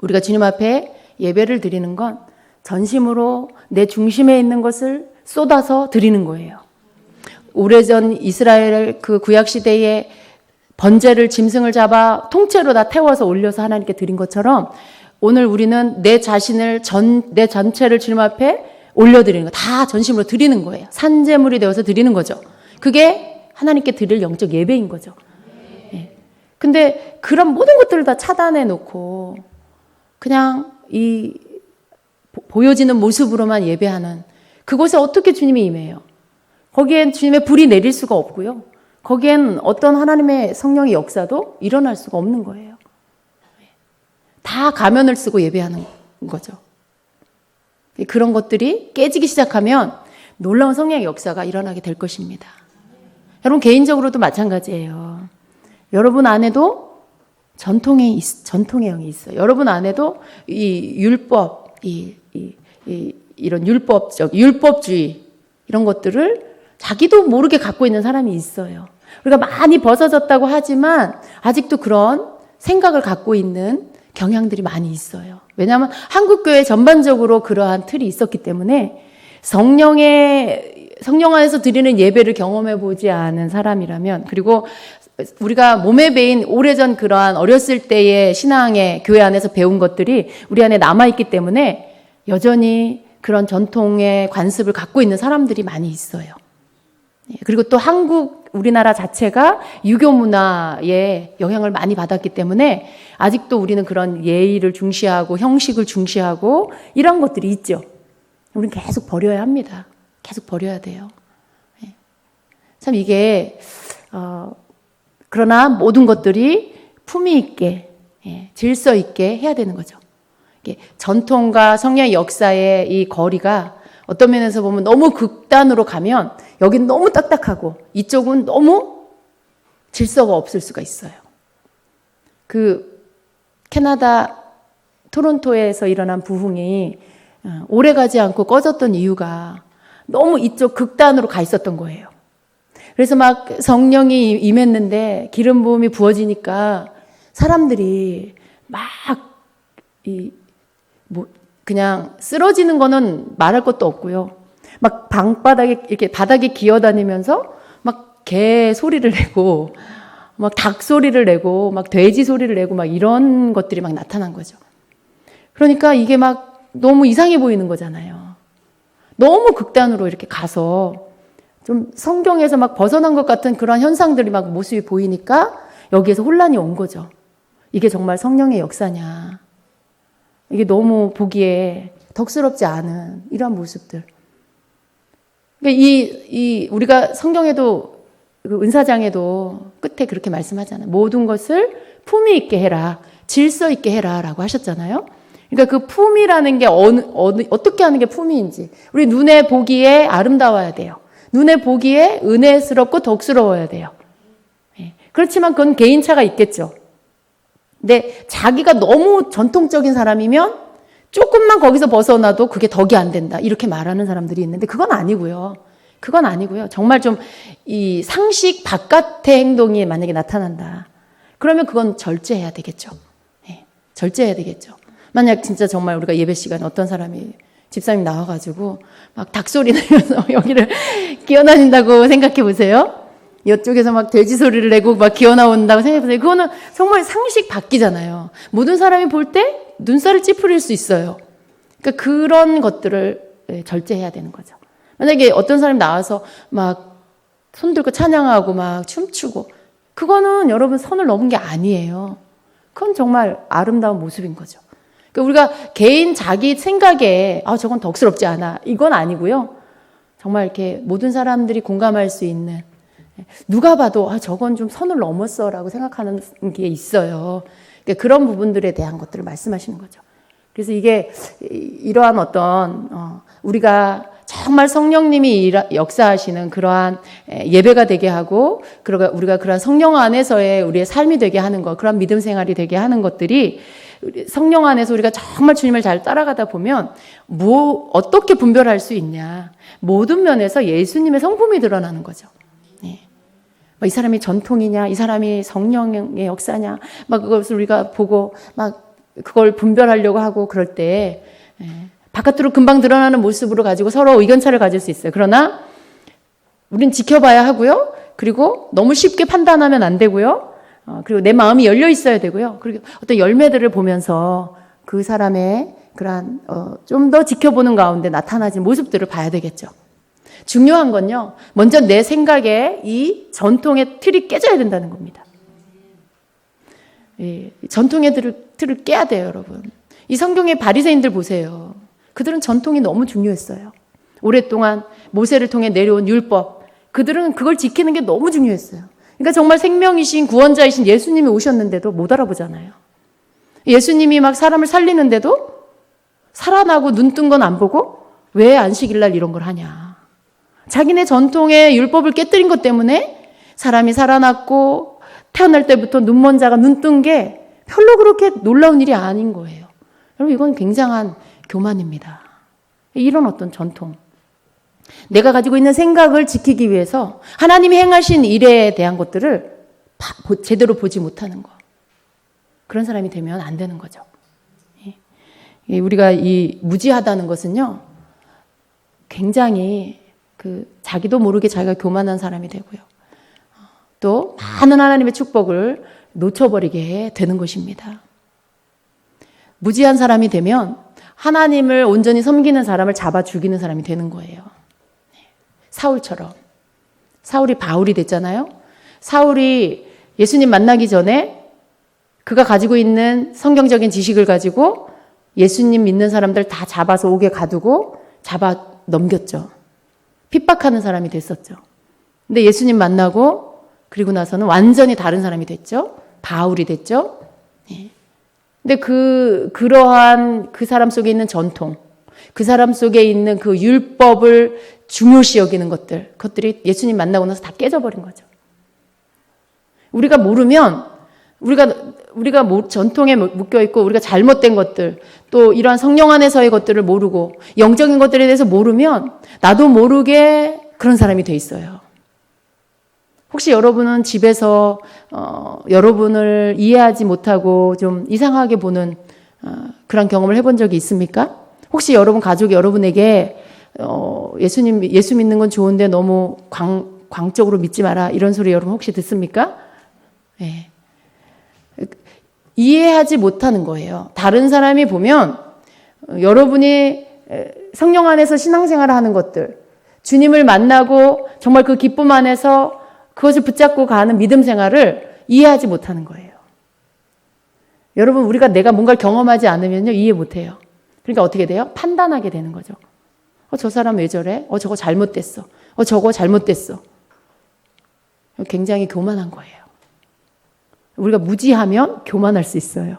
우리가 주님 앞에 예배를 드리는 건 전심으로 내 중심에 있는 것을 쏟아서 드리는 거예요. 오래전 이스라엘 그 구약시대에 번제를, 짐승을 잡아 통째로 다 태워서 올려서 하나님께 드린 것처럼 오늘 우리는 내 자신을 내 전체를 주님 앞에 올려드리는 거, 다 전심으로 드리는 거예요. 산제물이 되어서 드리는 거죠. 그게 하나님께 드릴 영적 예배인 거죠. 근데 그런 모든 것들을 다 차단해 놓고 그냥 이 보여지는 모습으로만 예배하는 그곳에 어떻게 주님이 임해요? 거기엔 주님의 불이 내릴 수가 없고요. 거기엔 어떤 하나님의 성령의 역사도 일어날 수가 없는 거예요. 다 가면을 쓰고 예배하는 거죠. 그런 것들이 깨지기 시작하면 놀라운 성령의 역사가 일어나게 될 것입니다. 여러분 개인적으로도 마찬가지예요. 여러분 안에도 전통의 영이 있어요. 여러분 안에도 이 율법, 이런 율법주의 이런 것들을 자기도 모르게 갖고 있는 사람이 있어요. 우리가 많이 벗어졌다고 하지만 아직도 그런 생각을 갖고 있는 경향들이 많이 있어요. 왜냐하면 한국교회 전반적으로 그러한 틀이 있었기 때문에 성령의 성령 안에서 드리는 예배를 경험해 보지 않은 사람이라면, 그리고 우리가 몸에 배인 오래전 그러한 어렸을 때의 신앙의 교회 안에서 배운 것들이 우리 안에 남아있기 때문에 여전히 그런 전통의 관습을 갖고 있는 사람들이 많이 있어요. 그리고 또 우리나라 자체가 유교 문화에 영향을 많이 받았기 때문에 아직도 우리는 그런 예의를 중시하고 형식을 중시하고 이런 것들이 있죠. 우리는 계속 버려야 합니다. 계속 버려야 돼요. 참 이게 그러나 모든 것들이 품위 있게, 질서 있게 해야 되는 거죠. 전통과 성령의 역사의 이 거리가 어떤 면에서 보면 너무 극단으로 가면 여긴 너무 딱딱하고 이쪽은 너무 질서가 없을 수가 있어요. 그 캐나다 토론토에서 일어난 부흥이 오래 가지 않고 꺼졌던 이유가 너무 이쪽 극단으로 가 있었던 거예요. 그래서 막 성령이 임했는데 기름 부음이 부어지니까 사람들이 막 그냥 쓰러지는 거는 말할 것도 없고요. 막 방바닥에 이렇게 바닥에 기어다니면서 막 개 소리를 내고 막 닭 소리를 내고 막 돼지 소리를 내고 막 이런 것들이 막 나타난 거죠. 그러니까 이게 막 너무 이상해 보이는 거잖아요. 너무 극단으로 이렇게 가서 좀 성경에서 막 벗어난 것 같은 그런 현상들이 막 모습이 보이니까 여기에서 혼란이 온 거죠. 이게 정말 성령의 역사냐. 이게 너무 보기에 덕스럽지 않은 이러한 모습들. 그러니까 우리가 성경에도 그 은사장에도 끝에 그렇게 말씀하잖아요. 모든 것을 품위 있게 해라. 질서 있게 해라. 라고 하셨잖아요. 그러니까 그 품위라는 게 어떻게 하는 게 품위인지. 우리 눈에 보기에 아름다워야 돼요. 눈에 보기에 은혜스럽고 덕스러워야 돼요. 그렇지만 그건 개인차가 있겠죠. 근데 자기가 너무 전통적인 사람이면 조금만 거기서 벗어나도 그게 덕이 안 된다. 이렇게 말하는 사람들이 있는데 그건 아니고요. 그건 아니고요. 정말 좀 이 상식 바깥의 행동이 만약에 나타난다. 그러면 그건 절제해야 되겠죠. 절제해야 되겠죠. 만약 진짜 정말 우리가 예배 시간에 어떤 사람이 집사님 나와가지고 막 닭소리 내면서 여기를 기어다닌다고 생각해 보세요. 이쪽에서 막 돼지 소리를 내고 막 기어나온다고 생각해 보세요. 그거는 정말 상식 바뀌잖아요. 모든 사람이 볼 때 눈살을 찌푸릴 수 있어요. 그러니까 그런 것들을 절제해야 되는 거죠. 만약에 어떤 사람이 나와서 막 손들고 찬양하고 막 춤추고 그거는 여러분 선을 넘은 게 아니에요. 그건 정말 아름다운 모습인 거죠. 그러니까 우리가 개인 자기 생각에 저건 덕스럽지 않아. 이건 아니고요. 정말 이렇게 모든 사람들이 공감할 수 있는 누가 봐도 저건 좀 선을 넘었어라고 생각하는 게 있어요. 그러니까 그런 부분들에 대한 것들을 말씀하시는 거죠. 그래서 이게 이러한 어떤 우리가 정말 성령님이 역사하시는 그러한 예배가 되게 하고 우리가 그러한 성령 안에서의 우리의 삶이 되게 하는 것, 그런 믿음 생활이 되게 하는 것들이 성령 안에서 우리가 정말 주님을 잘 따라가다 보면 어떻게 분별할 수 있냐. 모든 면에서 예수님의 성품이 드러나는 거죠. 이 사람이 전통이냐, 이 사람이 성령의 역사냐, 막 그것을 우리가 보고 막 그걸 분별하려고 하고 그럴 때 바깥으로 금방 드러나는 모습으로 가지고 서로 의견차를 가질 수 있어요. 그러나 우린 지켜봐야 하고요. 그리고 너무 쉽게 판단하면 안 되고요. 그리고 내 마음이 열려 있어야 되고요. 그리고 어떤 열매들을 보면서 그 사람의 그러한 좀 더 지켜보는 가운데 나타나진 모습들을 봐야 되겠죠. 중요한 건요. 먼저 내 생각에 이 전통의 틀이 깨져야 된다는 겁니다. 전통의 틀을 깨야 돼요, 여러분. 이 성경의 바리새인들 보세요. 그들은 전통이 너무 중요했어요. 오랫동안 모세를 통해 내려온 율법, 그들은 그걸 지키는 게 너무 중요했어요. 그러니까 정말 생명이신 구원자이신 예수님이 오셨는데도 못 알아보잖아요. 예수님이 막 사람을 살리는데도 살아나고 눈 뜬 건 안 보고 왜 안식일날 이런 걸 하냐. 자기네 전통의 율법을 깨뜨린 것 때문에 사람이 살아났고 태어날 때부터 눈먼 자가 눈 뜬 게 별로 그렇게 놀라운 일이 아닌 거예요. 여러분 이건 굉장한 교만입니다. 이런 어떤 전통. 내가 가지고 있는 생각을 지키기 위해서 하나님이 행하신 일에 대한 것들을 제대로 보지 못하는 거. 그런 사람이 되면 안 되는 거죠. 우리가 이 무지하다는 것은요, 굉장히 자기도 모르게 자기가 교만한 사람이 되고요. 또 많은 하나님의 축복을 놓쳐버리게 되는 것입니다. 무지한 사람이 되면 하나님을 온전히 섬기는 사람을 잡아 죽이는 사람이 되는 거예요. 사울처럼. 사울이 바울이 됐잖아요. 사울이 예수님 만나기 전에 그가 가지고 있는 성경적인 지식을 가지고 예수님 믿는 사람들 다 잡아서 옥에 가두고 잡아 넘겼죠. 핍박하는 사람이 됐었죠. 근데 예수님 만나고 그리고 나서는 완전히 다른 사람이 됐죠. 바울이 됐죠. 근데 그러한 그 사람 속에 있는 전통, 그 사람 속에 있는 그 율법을 중요시 여기는 그것들이 예수님 만나고 나서 다 깨져버린 거죠. 우리가 모르면, 우리가 전통에 묶여 있고, 우리가 잘못된 것들, 또 이러한 성령 안에서의 것들을 모르고, 영적인 것들에 대해서 모르면, 나도 모르게 그런 사람이 돼 있어요. 혹시 여러분은 집에서 여러분을 이해하지 못하고 좀 이상하게 보는 그런 경험을 해본 적이 있습니까? 혹시 여러분 가족이 여러분에게 예수 믿는 건 좋은데 너무 광적으로 믿지 마라 이런 소리 여러분 혹시 듣습니까? 네. 이해하지 못하는 거예요. 다른 사람이 보면 여러분이 성령 안에서 신앙생활을 하는 것들, 주님을 만나고 정말 그 기쁨 안에서 그것을 붙잡고 가는 믿음 생활을 이해하지 못하는 거예요. 여러분, 내가 뭔가를 경험하지 않으면요, 이해 못해요. 그러니까 어떻게 돼요? 판단하게 되는 거죠. 저 사람 왜 저래? 저거 잘못됐어. 저거 잘못됐어. 굉장히 교만한 거예요. 우리가 무지하면 교만할 수 있어요.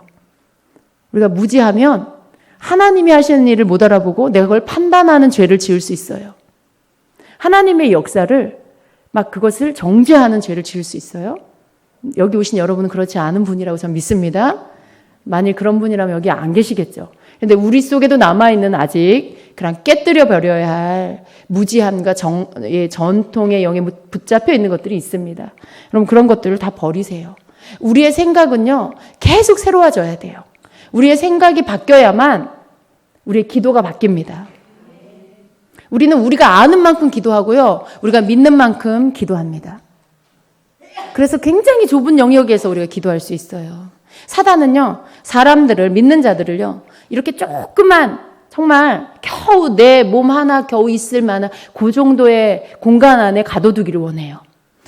우리가 무지하면 하나님이 하시는 일을 못 알아보고 내가 그걸 판단하는 죄를 지을 수 있어요. 하나님의 역사를 막 그것을 정죄하는 죄를 지을 수 있어요. 여기 오신 여러분은 그렇지 않은 분이라고 저는 믿습니다. 만일 그런 분이라면 여기 안 계시겠죠. 그런데 우리 속에도 남아있는 아직 그런 깨뜨려 버려야 할 무지함과 전통의 영에 붙잡혀 있는 것들이 있습니다. 그럼 그런 것들을 다 버리세요. 우리의 생각은요, 계속 새로워져야 돼요. 우리의 생각이 바뀌어야만 우리의 기도가 바뀝니다. 우리는 우리가 아는 만큼 기도하고요. 우리가 믿는 만큼 기도합니다. 그래서 굉장히 좁은 영역에서 우리가 기도할 수 있어요. 사단은요, 사람들을, 믿는 자들을요, 이렇게 조그만, 정말 겨우 내 몸 하나 겨우 있을 만한 그 정도의 공간 안에 가둬두기를 원해요.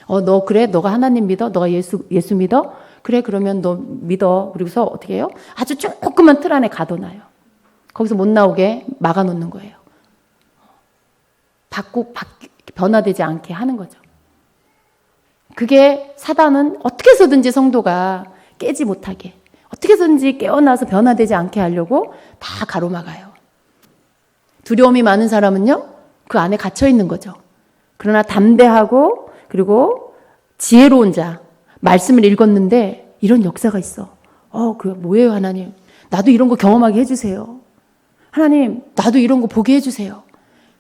너 그래? 너가 하나님 믿어? 너가 예수 믿어? 그래, 그러면 너 믿어. 그리고서 어떻게 해요? 아주 조그만 틀 안에 가둬놔요. 거기서 못 나오게 막아놓는 거예요. 변화되지 않게 하는 거죠. 그게 사단은 어떻게 해서든지 성도가 깨지 못하게, 어떻게 해서든지 깨어나서 변화되지 않게 하려고 다 가로막아요. 두려움이 많은 사람은요, 그 안에 갇혀 있는 거죠. 그러나 담대하고 그리고 지혜로운 자, 말씀을 읽었는데 이런 역사가 있어. 그게 뭐예요, 하나님? 나도 이런 거 경험하게 해주세요. 하나님, 나도 이런 거 보게 해주세요.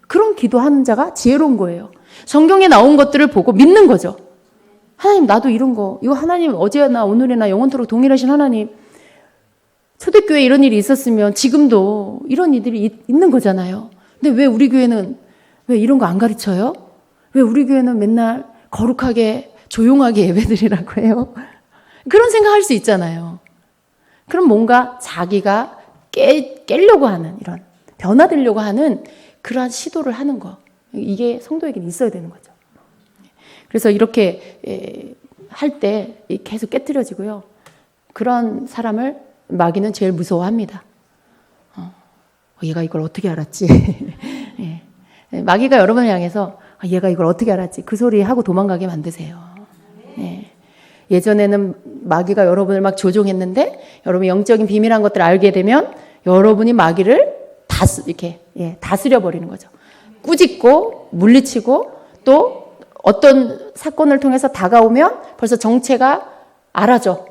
그런 기도하는 자가 지혜로운 거예요. 성경에 나온 것들을 보고 믿는 거죠. 하나님, 나도 이런 거, 이거 하나님 어제나 오늘이나 영원토록 동일하신 하나님, 초대교회에 이런 일이 있었으면 지금도 이런 일들이 있는 거잖아요. 근데 왜 우리 교회는 왜 이런 거 안 가르쳐요? 왜 우리 교회는 맨날 거룩하게 조용하게 예배드리라고 해요? 그런 생각할 수 있잖아요. 그럼 뭔가 자기가 깨려고 하는, 이런 변화되려고 하는 그러한 시도를 하는 거, 이게 성도에게는 있어야 되는 거죠. 그래서 이렇게 할 때 계속 깨트려지고요. 그런 사람을 마귀는 제일 무서워합니다. 얘가 이걸 어떻게 알았지? 예. 마귀가 여러분을 향해서 얘가 이걸 어떻게 알았지? 그 소리 하고 도망가게 만드세요. 예. 예전에는 마귀가 여러분을 막 조종했는데 여러분이 영적인 비밀한 것들을 알게 되면 여러분이 마귀를 다스려 버리는 거죠. 꾸짖고 물리치고 또 어떤 사건을 통해서 다가오면 벌써 정체가 알아져.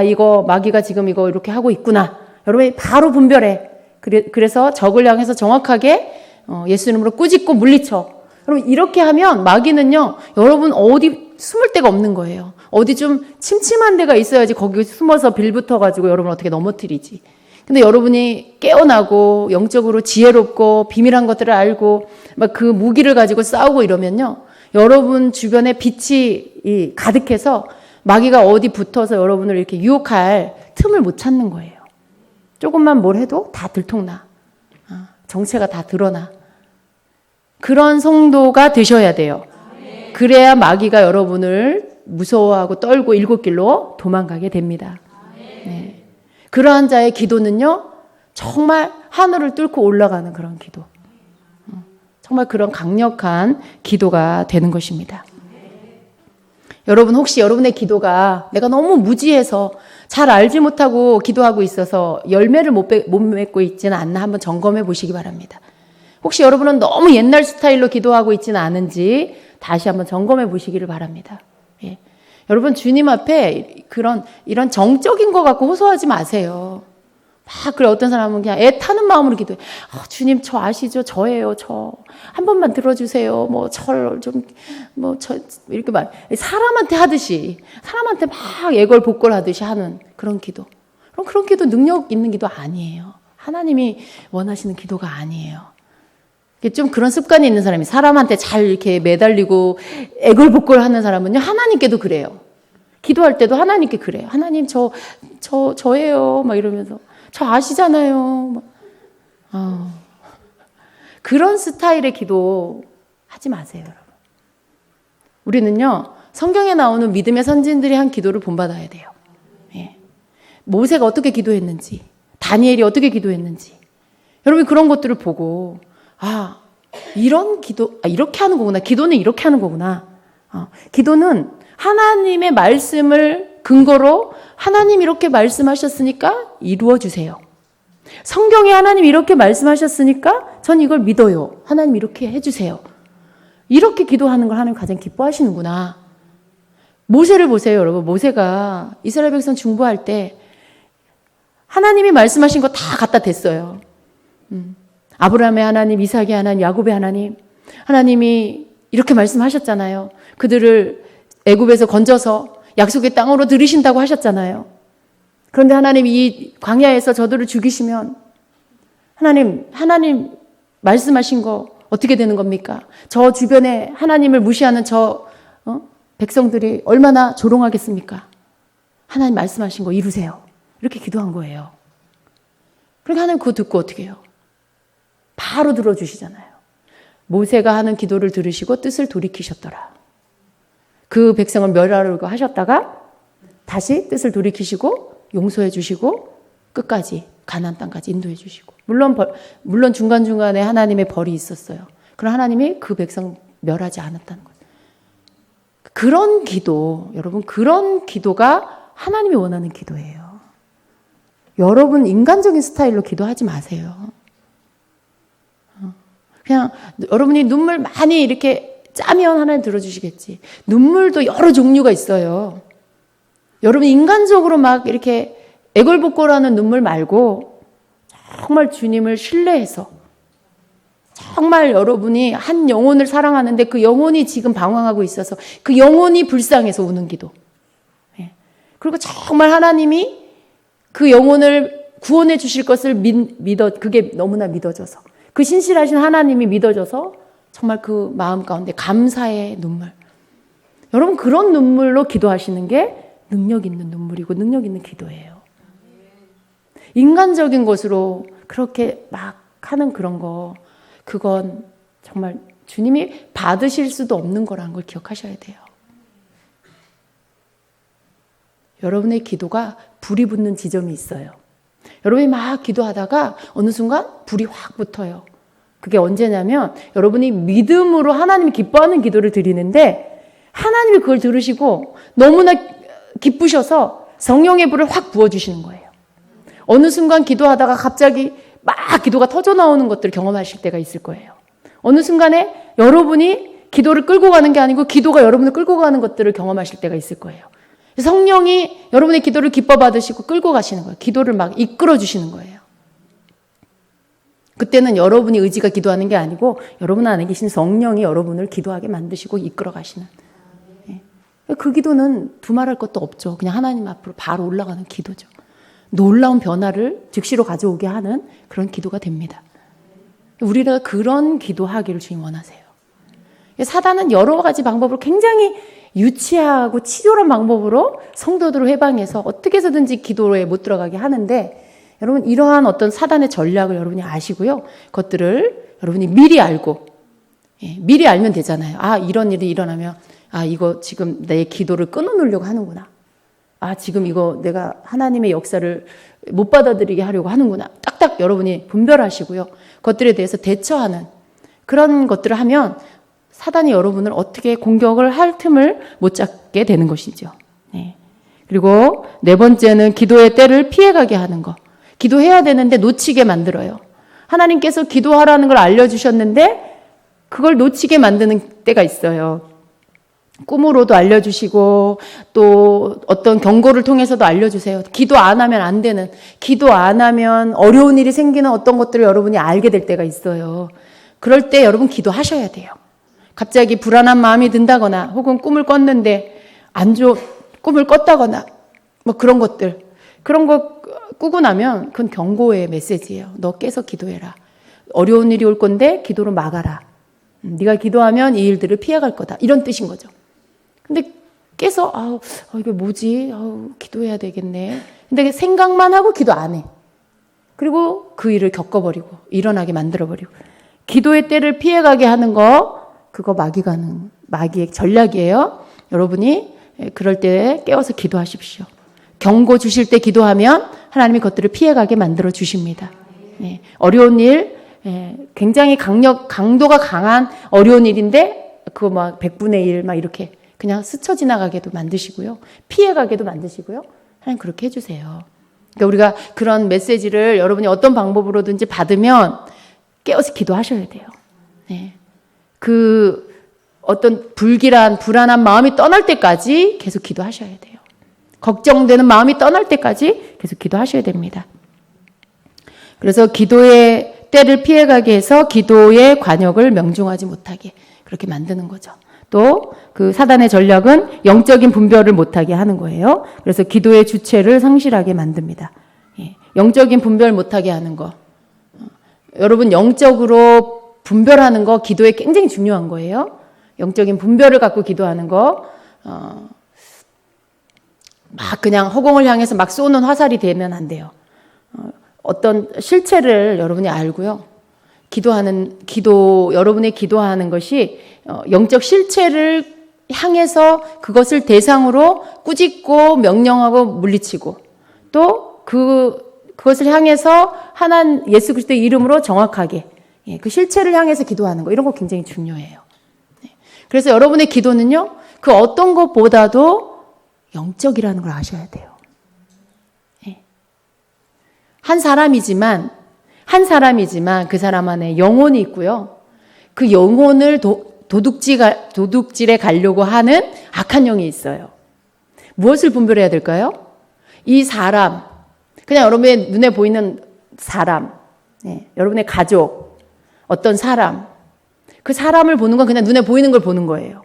이거 마귀가 지금 이거 이렇게 하고 있구나. 여러분이 바로 분별해. 그래서 적을 향해서 정확하게 예수 이름으로 꾸짖고 물리쳐. 여러분 이렇게 하면 마귀는요, 여러분 어디 숨을 데가 없는 거예요. 어디 좀 침침한 데가 있어야지 거기 숨어서 빌붙어가지고 여러분 어떻게 넘어뜨리지. 근데 여러분이 깨어나고 영적으로 지혜롭고 비밀한 것들을 알고 막 그 무기를 가지고 싸우고 이러면요, 여러분 주변에 빛이 가득해서 마귀가 어디 붙어서 여러분을 이렇게 유혹할 틈을 못 찾는 거예요. 조금만 뭘 해도 다 들통나. 정체가 다 드러나. 그런 성도가 되셔야 돼요. 그래야 마귀가 여러분을 무서워하고 떨고 일곱 길로 도망가게 됩니다. 네. 그러한 자의 기도는요, 정말 하늘을 뚫고 올라가는 그런 기도. 정말 그런 강력한 기도가 되는 것입니다. 여러분, 혹시 여러분의 기도가 내가 너무 무지해서 잘 알지 못하고 기도하고 있어서 열매를 못 맺고 있지는 않나 한번 점검해 보시기 바랍니다. 혹시 여러분은 너무 옛날 스타일로 기도하고 있지는 않은지 다시 한번 점검해 보시기를 바랍니다. 예. 여러분, 주님 앞에 이런 정적인 거 갖고 호소하지 마세요. 그래, 어떤 사람은 그냥 애 타는 마음으로 기도해. 주님, 저 아시죠? 저예요, 저. 한 번만 들어주세요. 이렇게 사람한테 하듯이, 사람한테 막 애걸복걸 하듯이 하는 그런 기도. 그런 기도 능력 있는 기도 아니에요. 하나님이 원하시는 기도가 아니에요. 좀 그런 습관이 있는 사람이, 사람한테 잘 이렇게 매달리고 애걸복걸 하는 사람은요, 하나님께도 그래요. 기도할 때도 하나님께 그래요. 하나님, 저예요. 막 이러면서. 저 아시잖아요. 그런 스타일의 기도 하지 마세요, 여러분. 우리는요, 성경에 나오는 믿음의 선진들이 한 기도를 본받아야 돼요. 예. 모세가 어떻게 기도했는지, 다니엘이 어떻게 기도했는지, 여러분 그런 것들을 보고, 이런 기도, 이렇게 하는 거구나. 기도는 이렇게 하는 거구나. 기도는 하나님의 말씀을 근거로 하나님 이렇게 말씀하셨으니까 이루어 주세요. 성경에 하나님 이렇게 말씀하셨으니까 전 이걸 믿어요. 하나님 이렇게 해주세요. 이렇게 기도하는 걸 하나님 가장 기뻐하시는구나. 모세를 보세요, 여러분. 모세가 이스라엘 백성 중보할 때 하나님이 말씀하신 거 다 갖다 댔어요. 아브라함의 하나님, 이삭의 하나님, 야곱의 하나님, 하나님이 이렇게 말씀하셨잖아요. 그들을 애굽에서 건져서 약속의 땅으로 들이신다고 하셨잖아요. 그런데 하나님이 이 광야에서 저들을 죽이시면 하나님 말씀하신 거 어떻게 되는 겁니까? 저 주변에 하나님을 무시하는 백성들이 얼마나 조롱하겠습니까? 하나님 말씀하신 거 이루세요. 이렇게 기도한 거예요. 그러니까 하나님 그거 듣고 어떻게 해요? 바로 들어주시잖아요. 모세가 하는 기도를 들으시고 뜻을 돌이키셨더라. 그 백성을 멸하려고 하셨다가 다시 뜻을 돌이키시고 용서해 주시고 끝까지 가나안 땅까지 인도해 주시고, 물론 중간중간에 하나님의 벌이 있었어요. 그러나 하나님이 그 백성 멸하지 않았다는 거예요. 그런 기도, 여러분, 그런 기도가 하나님이 원하는 기도예요. 여러분 인간적인 스타일로 기도하지 마세요. 그냥 여러분이 눈물 많이 이렇게 짜면 하나님 들어주시겠지. 눈물도 여러 종류가 있어요. 여러분 인간적으로 막 이렇게 애걸복걸하는 눈물 말고 정말 주님을 신뢰해서 정말 여러분이 한 영혼을 사랑하는데 그 영혼이 지금 방황하고 있어서 그 영혼이 불쌍해서 우는 기도. 그리고 정말 하나님이 그 영혼을 구원해 주실 것을 그게 너무나 믿어져서, 그 신실하신 하나님이 믿어져서 정말 그 마음 가운데 감사의 눈물. 여러분 그런 눈물로 기도하시는 게 능력 있는 눈물이고 능력 있는 기도예요. 인간적인 것으로 그렇게 막 하는 그건 정말 주님이 받으실 수도 없는 거라는 걸 기억하셔야 돼요. 여러분의 기도가 불이 붙는 지점이 있어요. 여러분이 막 기도하다가 어느 순간 불이 확 붙어요. 그게 언제냐면 여러분이 믿음으로 하나님이 기뻐하는 기도를 드리는데 하나님이 그걸 들으시고 너무나 기쁘셔서 성령의 불을 확 부어주시는 거예요. 어느 순간 기도하다가 갑자기 막 기도가 터져 나오는 것들을 경험하실 때가 있을 거예요. 어느 순간에 여러분이 기도를 끌고 가는 게 아니고 기도가 여러분을 끌고 가는 것들을 경험하실 때가 있을 거예요. 성령이 여러분의 기도를 기뻐 받으시고 끌고 가시는 거예요. 기도를 막 이끌어 주시는 거예요. 그때는 여러분이 의지가 기도하는 게 아니고 여러분 안에 계신 성령이 여러분을 기도하게 만드시고 이끌어 가시는. 그 기도는 두말할 것도 없죠. 그냥 하나님 앞으로 바로 올라가는 기도죠. 놀라운 변화를 즉시로 가져오게 하는 그런 기도가 됩니다. 우리가 그런 기도하기를 주님 원하세요. 사단은 여러 가지 방법으로 굉장히 유치하고 치졸한 방법으로 성도들을 해방해서 어떻게 해서든지 기도에 못 들어가게 하는데, 여러분 이러한 어떤 사단의 전략을 여러분이 아시고요. 그것들을 여러분이 미리 알고, 미리 알면 되잖아요. 아, 이런 일이 일어나면 아, 이거 지금 내 기도를 끊어놓으려고 하는구나. 아, 지금 이거 내가 하나님의 역사를 못 받아들이게 하려고 하는구나. 딱딱 여러분이 분별하시고요. 그것들에 대해서 대처하는 그런 것들을 하면 사단이 여러분을 어떻게 공격을 할 틈을 못 잡게 되는 것이죠. 네. 그리고 네 번째는 기도의 때를 피해가게 하는 거. 기도해야 되는데 놓치게 만들어요. 하나님께서 기도하라는 걸 알려주셨는데 그걸 놓치게 만드는 때가 있어요. 꿈으로도 알려주시고 또 어떤 경고를 통해서도 알려주세요. 기도 안 하면 안 되는, 기도 안 하면 어려운 일이 생기는 어떤 것들을 여러분이 알게 될 때가 있어요. 그럴 때 여러분 기도하셔야 돼요. 갑자기 불안한 마음이 든다거나 혹은 꿈을 꿨는데 꿈을 꿨다거나 뭐 그런 것들, 그런 거 꾸고 나면 그건 경고의 메시지예요. 너 깨서 기도해라. 어려운 일이 올 건데 기도로 막아라. 네가 기도하면 이 일들을 피해갈 거다. 이런 뜻인 거죠. 근데 깨서 이게 뭐지? 기도해야 되겠네. 근데 생각만 하고 기도 안 해. 그리고 그 일을 겪어버리고 일어나게 만들어버리고. 기도의 때를 피해가게 하는 거, 그거 마귀의 전략이에요. 여러분이 그럴 때 깨워서 기도하십시오. 경고 주실 때 기도하면 하나님이 그것들을 피해가게 만들어 주십니다. 네. 어려운 일, 굉장히 강도가 강한 어려운 일인데 그거 막 100분의 1 막 이렇게 그냥 스쳐 지나가게도 만드시고요. 피해가게도 만드시고요. 하나님 그렇게 해주세요. 그러니까 우리가 그런 메시지를 여러분이 어떤 방법으로든지 받으면 깨어서 기도하셔야 돼요. 네. 그 어떤 불안한 마음이 떠날 때까지 계속 기도하셔야 돼요. 걱정되는 마음이 떠날 때까지 계속 기도하셔야 됩니다. 그래서 기도의 때를 피해가게 해서 기도의 관역을 명중하지 못하게 그렇게 만드는 거죠. 또 그 사단의 전략은 영적인 분별을 못하게 하는 거예요. 그래서 기도의 주체를 상실하게 만듭니다. 영적인 분별 못하게 하는 거. 여러분 영적으로 분별하는 거 기도에 굉장히 중요한 거예요. 영적인 분별을 갖고 기도하는 거. 막 그냥 허공을 향해서 막 쏘는 화살이 되면 안 돼요. 어떤 실체를 여러분이 알고요. 여러분의 기도하는 것이 영적 실체를 향해서 그것을 대상으로 꾸짖고 명령하고 물리치고 또 그것을 향해서 예수 그리스도의 이름으로 정확하게 그 실체를 향해서 기도하는 거, 이런 거 굉장히 중요해요. 그래서 여러분의 기도는요, 그 어떤 것보다도 영적이라는 걸 아셔야 돼요. 한 사람이지만 그 사람 안에 영혼이 있고요. 그 영혼을 도둑질에 가려고 하는 악한 영이 있어요. 무엇을 분별해야 될까요? 이 사람, 그냥 여러분의 눈에 보이는 사람, 여러분의 가족, 어떤 사람, 그 사람을 보는 건 그냥 눈에 보이는 걸 보는 거예요.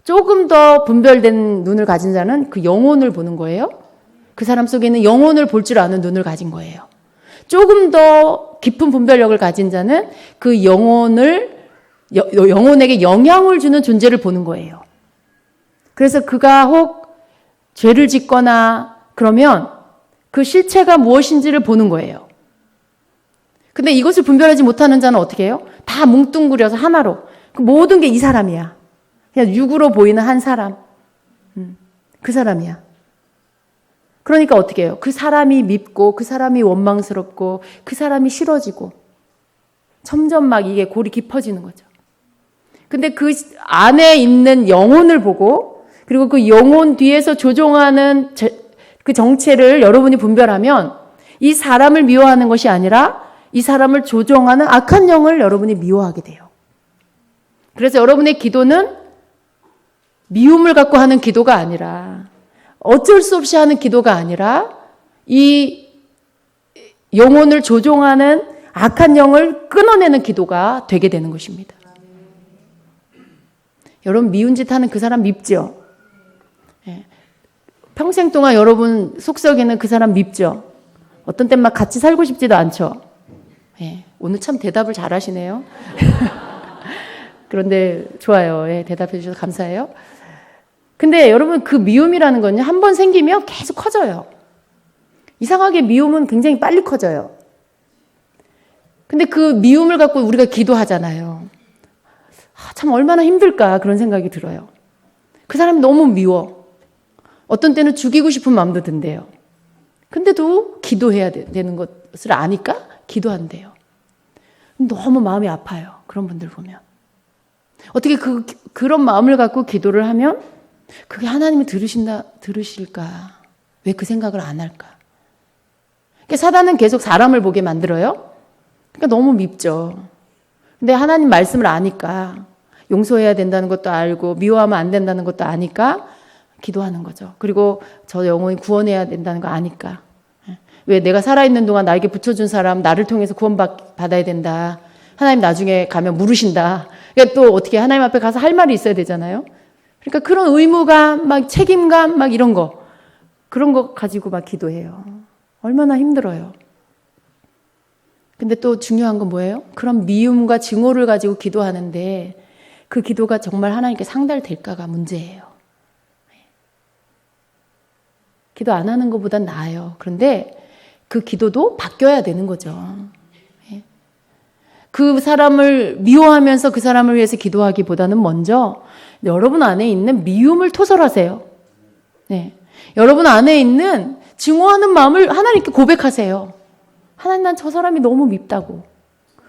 조금 더 분별된 눈을 가진 자는 그 영혼을 보는 거예요. 그 사람 속에 있는 영혼을 볼 줄 아는 눈을 가진 거예요. 조금 더 깊은 분별력을 가진 자는 그 영혼에게 영향을 주는 존재를 보는 거예요. 그래서 그가 혹 죄를 짓거나 그러면 그 실체가 무엇인지를 보는 거예요. 근데 이것을 분별하지 못하는 자는 어떻게 해요? 다 뭉뚱그려서 하나로. 그 모든 게 이 사람이야. 그냥 육으로 보이는 한 사람. 그 사람이야. 그러니까 어떻게 해요? 그 사람이 밉고 그 사람이 원망스럽고 그 사람이 싫어지고 점점 막 이게 골이 깊어지는 거죠. 근데 그 안에 있는 영혼을 보고 그리고 그 영혼 뒤에서 조종하는 그 정체를 여러분이 분별하면 이 사람을 미워하는 것이 아니라 이 사람을 조종하는 악한 영을 여러분이 미워하게 돼요. 그래서 여러분의 기도는 미움을 갖고 하는 기도가 아니라 어쩔 수 없이 하는 기도가 아니라 이 영혼을 조종하는 악한 영을 끊어내는 기도가 되게 되는 것입니다. 여러분 미운 짓 하는 그 사람 밉죠? 평생 동안 여러분 속썩이는 그 사람 밉죠? 어떤 땐 막 같이 살고 싶지도 않죠? 예, 오늘 참 대답을 잘 하시네요. 그런데 좋아요. 예, 대답해 주셔서 감사해요. 근데 여러분 그 미움이라는 건요, 한 번 생기면 계속 커져요. 이상하게 미움은 굉장히 빨리 커져요. 근데 그 미움을 갖고 우리가 기도하잖아요. 참 얼마나 힘들까 그런 생각이 들어요. 그 사람이 너무 미워. 어떤 때는 죽이고 싶은 마음도 든대요. 근데도 기도해야 되는 것을 아니까 기도한대요. 너무 마음이 아파요. 그런 분들 보면. 어떻게 그런 마음을 갖고 기도를 하면 그게 하나님이 들으실까? 왜 그 생각을 안 할까? 그러니까 사단은 계속 사람을 보게 만들어요. 그러니까 너무 밉죠. 근데 하나님 말씀을 아니까 용서해야 된다는 것도 알고 미워하면 안 된다는 것도 아니까 기도하는 거죠. 그리고 저 영혼이 구원해야 된다는 거 아니까. 왜 내가 살아있는 동안 나에게 붙여준 사람 나를 통해서 구원받아야 된다. 하나님 나중에 가면 물으신다. 그러니까 또 어떻게 하나님 앞에 가서 할 말이 있어야 되잖아요. 그러니까 그런 의무감, 막 책임감, 막 이런 거. 그런 거 가지고 막 기도해요. 얼마나 힘들어요. 근데 또 중요한 건 뭐예요? 그런 미움과 증오를 가지고 기도하는데 그 기도가 정말 하나님께 상달될까가 문제예요. 기도 안 하는 것보단 나아요. 그런데 그 기도도 바뀌어야 되는 거죠. 그 사람을 미워하면서 그 사람을 위해서 기도하기보다는 먼저 여러분 안에 있는 미움을 토설하세요. 네. 여러분 안에 있는 증오하는 마음을 하나님께 고백하세요. 하나님, 난 저 사람이 너무 밉다고.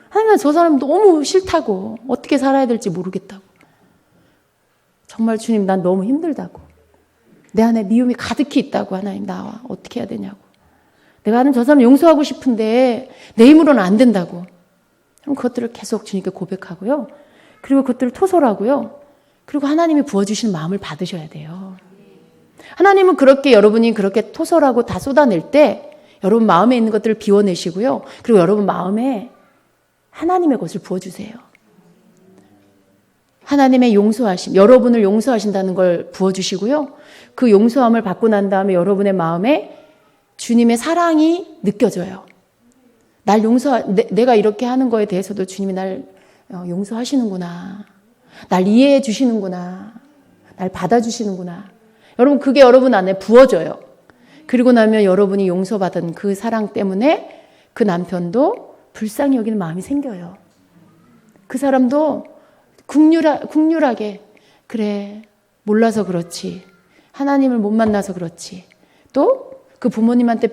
하나님, 난 저 사람이 너무 싫다고. 어떻게 살아야 될지 모르겠다고. 정말 주님, 난 너무 힘들다고. 내 안에 미움이 가득히 있다고. 하나님, 나와 어떻게 해야 되냐고. 내가 하는 저 사람 용서하고 싶은데 내 힘으로는 안 된다고. 그럼 그것들을 계속 주님께 고백하고요. 그리고 그것들을 토설하고요. 그리고 하나님이 부어주시는 마음을 받으셔야 돼요. 하나님은 그렇게 여러분이 그렇게 토설하고 다 쏟아낼 때 여러분 마음에 있는 것들을 비워내시고요. 그리고 여러분 마음에 하나님의 것을 부어주세요. 하나님의 용서하심, 여러분을 용서하신다는 걸 부어주시고요. 그 용서함을 받고 난 다음에 여러분의 마음에 주님의 사랑이 느껴져요. 날 내가 이렇게 하는 거에 대해서도 주님이 날 용서하시는구나. 날 이해해 주시는구나. 날 받아주시는구나. 여러분, 그게 여러분 안에 부어져요. 그리고 나면 여러분이 용서받은 그 사랑 때문에 그 남편도 불쌍히 여기는 마음이 생겨요. 그 사람도 국률하게, 그래, 몰라서 그렇지. 하나님을 못 만나서 그렇지. 또 그 부모님한테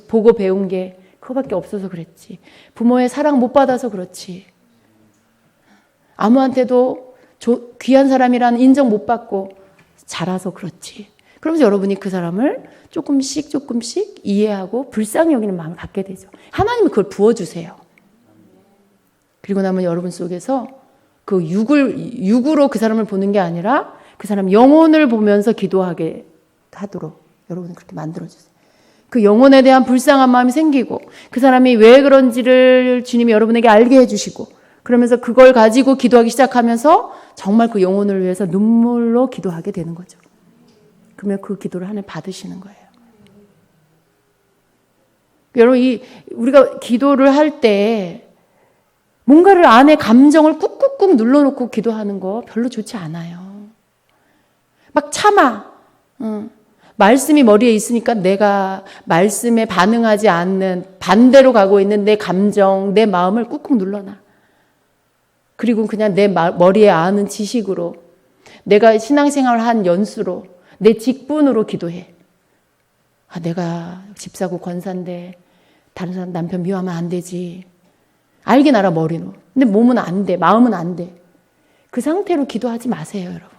보고 배운 게 그거밖에 없어서 그랬지. 부모의 사랑 못 받아서 그렇지. 아무한테도 귀한 사람이라는 인정 못 받고 자라서 그렇지. 그러면서 여러분이 그 사람을 조금씩 이해하고 불쌍히 여기는 마음을 갖게 되죠. 하나님은 그걸 부어주세요. 그리고 나면 여러분 속에서 그 육으로 그 사람을 보는 게 아니라 그 사람 영혼을 보면서 기도하게 하도록 여러분은 그렇게 만들어주세요. 그 영혼에 대한 불쌍한 마음이 생기고 그 사람이 왜 그런지를 주님이 여러분에게 알게 해주시고 그러면서 그걸 가지고 기도하기 시작하면서 정말 그 영혼을 위해서 눈물로 기도하게 되는 거죠. 그러면 그 기도를 하나님 받으시는 거예요. 여러분, 우리가 기도를 할 때 뭔가를 안에 감정을 꾹꾹꾹 눌러놓고 기도하는 거 별로 좋지 않아요. 막 참아. 말씀이 머리에 있으니까 내가 말씀에 반응하지 않는 반대로 가고 있는 내 감정, 내 마음을 꾹꾹 눌러놔. 그리고 그냥 내 머리에 아는 지식으로 내가 신앙생활을 한 연수로 내 직분으로 기도해. 내가 집사고 권사인데 다른 사람 남편 미워하면 안 되지. 알긴 알아 머리로. 근데 몸은 안 돼. 마음은 안 돼. 그 상태로 기도하지 마세요, 여러분.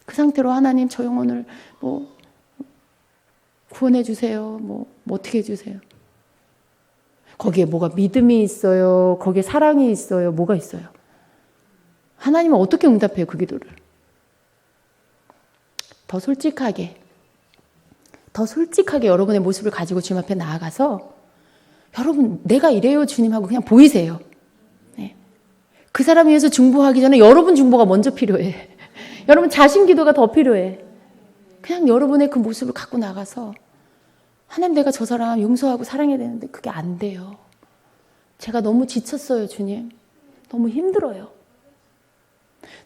그 상태로 하나님 저 영혼을 구원해 주세요. 어떻게 해 주세요. 거기에 뭐가 믿음이 있어요. 거기에 사랑이 있어요. 뭐가 있어요. 하나님은 어떻게 응답해요, 그 기도를. 더 솔직하게 여러분의 모습을 가지고 주님 앞에 나아가서 여러분 내가 이래요 주님 하고 그냥 보이세요. 네. 그 사람을 위해서 중보하기 전에 여러분 중보가 먼저 필요해. 여러분 자신 기도가 더 필요해. 그냥 여러분의 그 모습을 갖고 나가서 하나님, 내가 저 사람 용서하고 사랑해야 되는데 그게 안 돼요. 제가 너무 지쳤어요, 주님. 너무 힘들어요.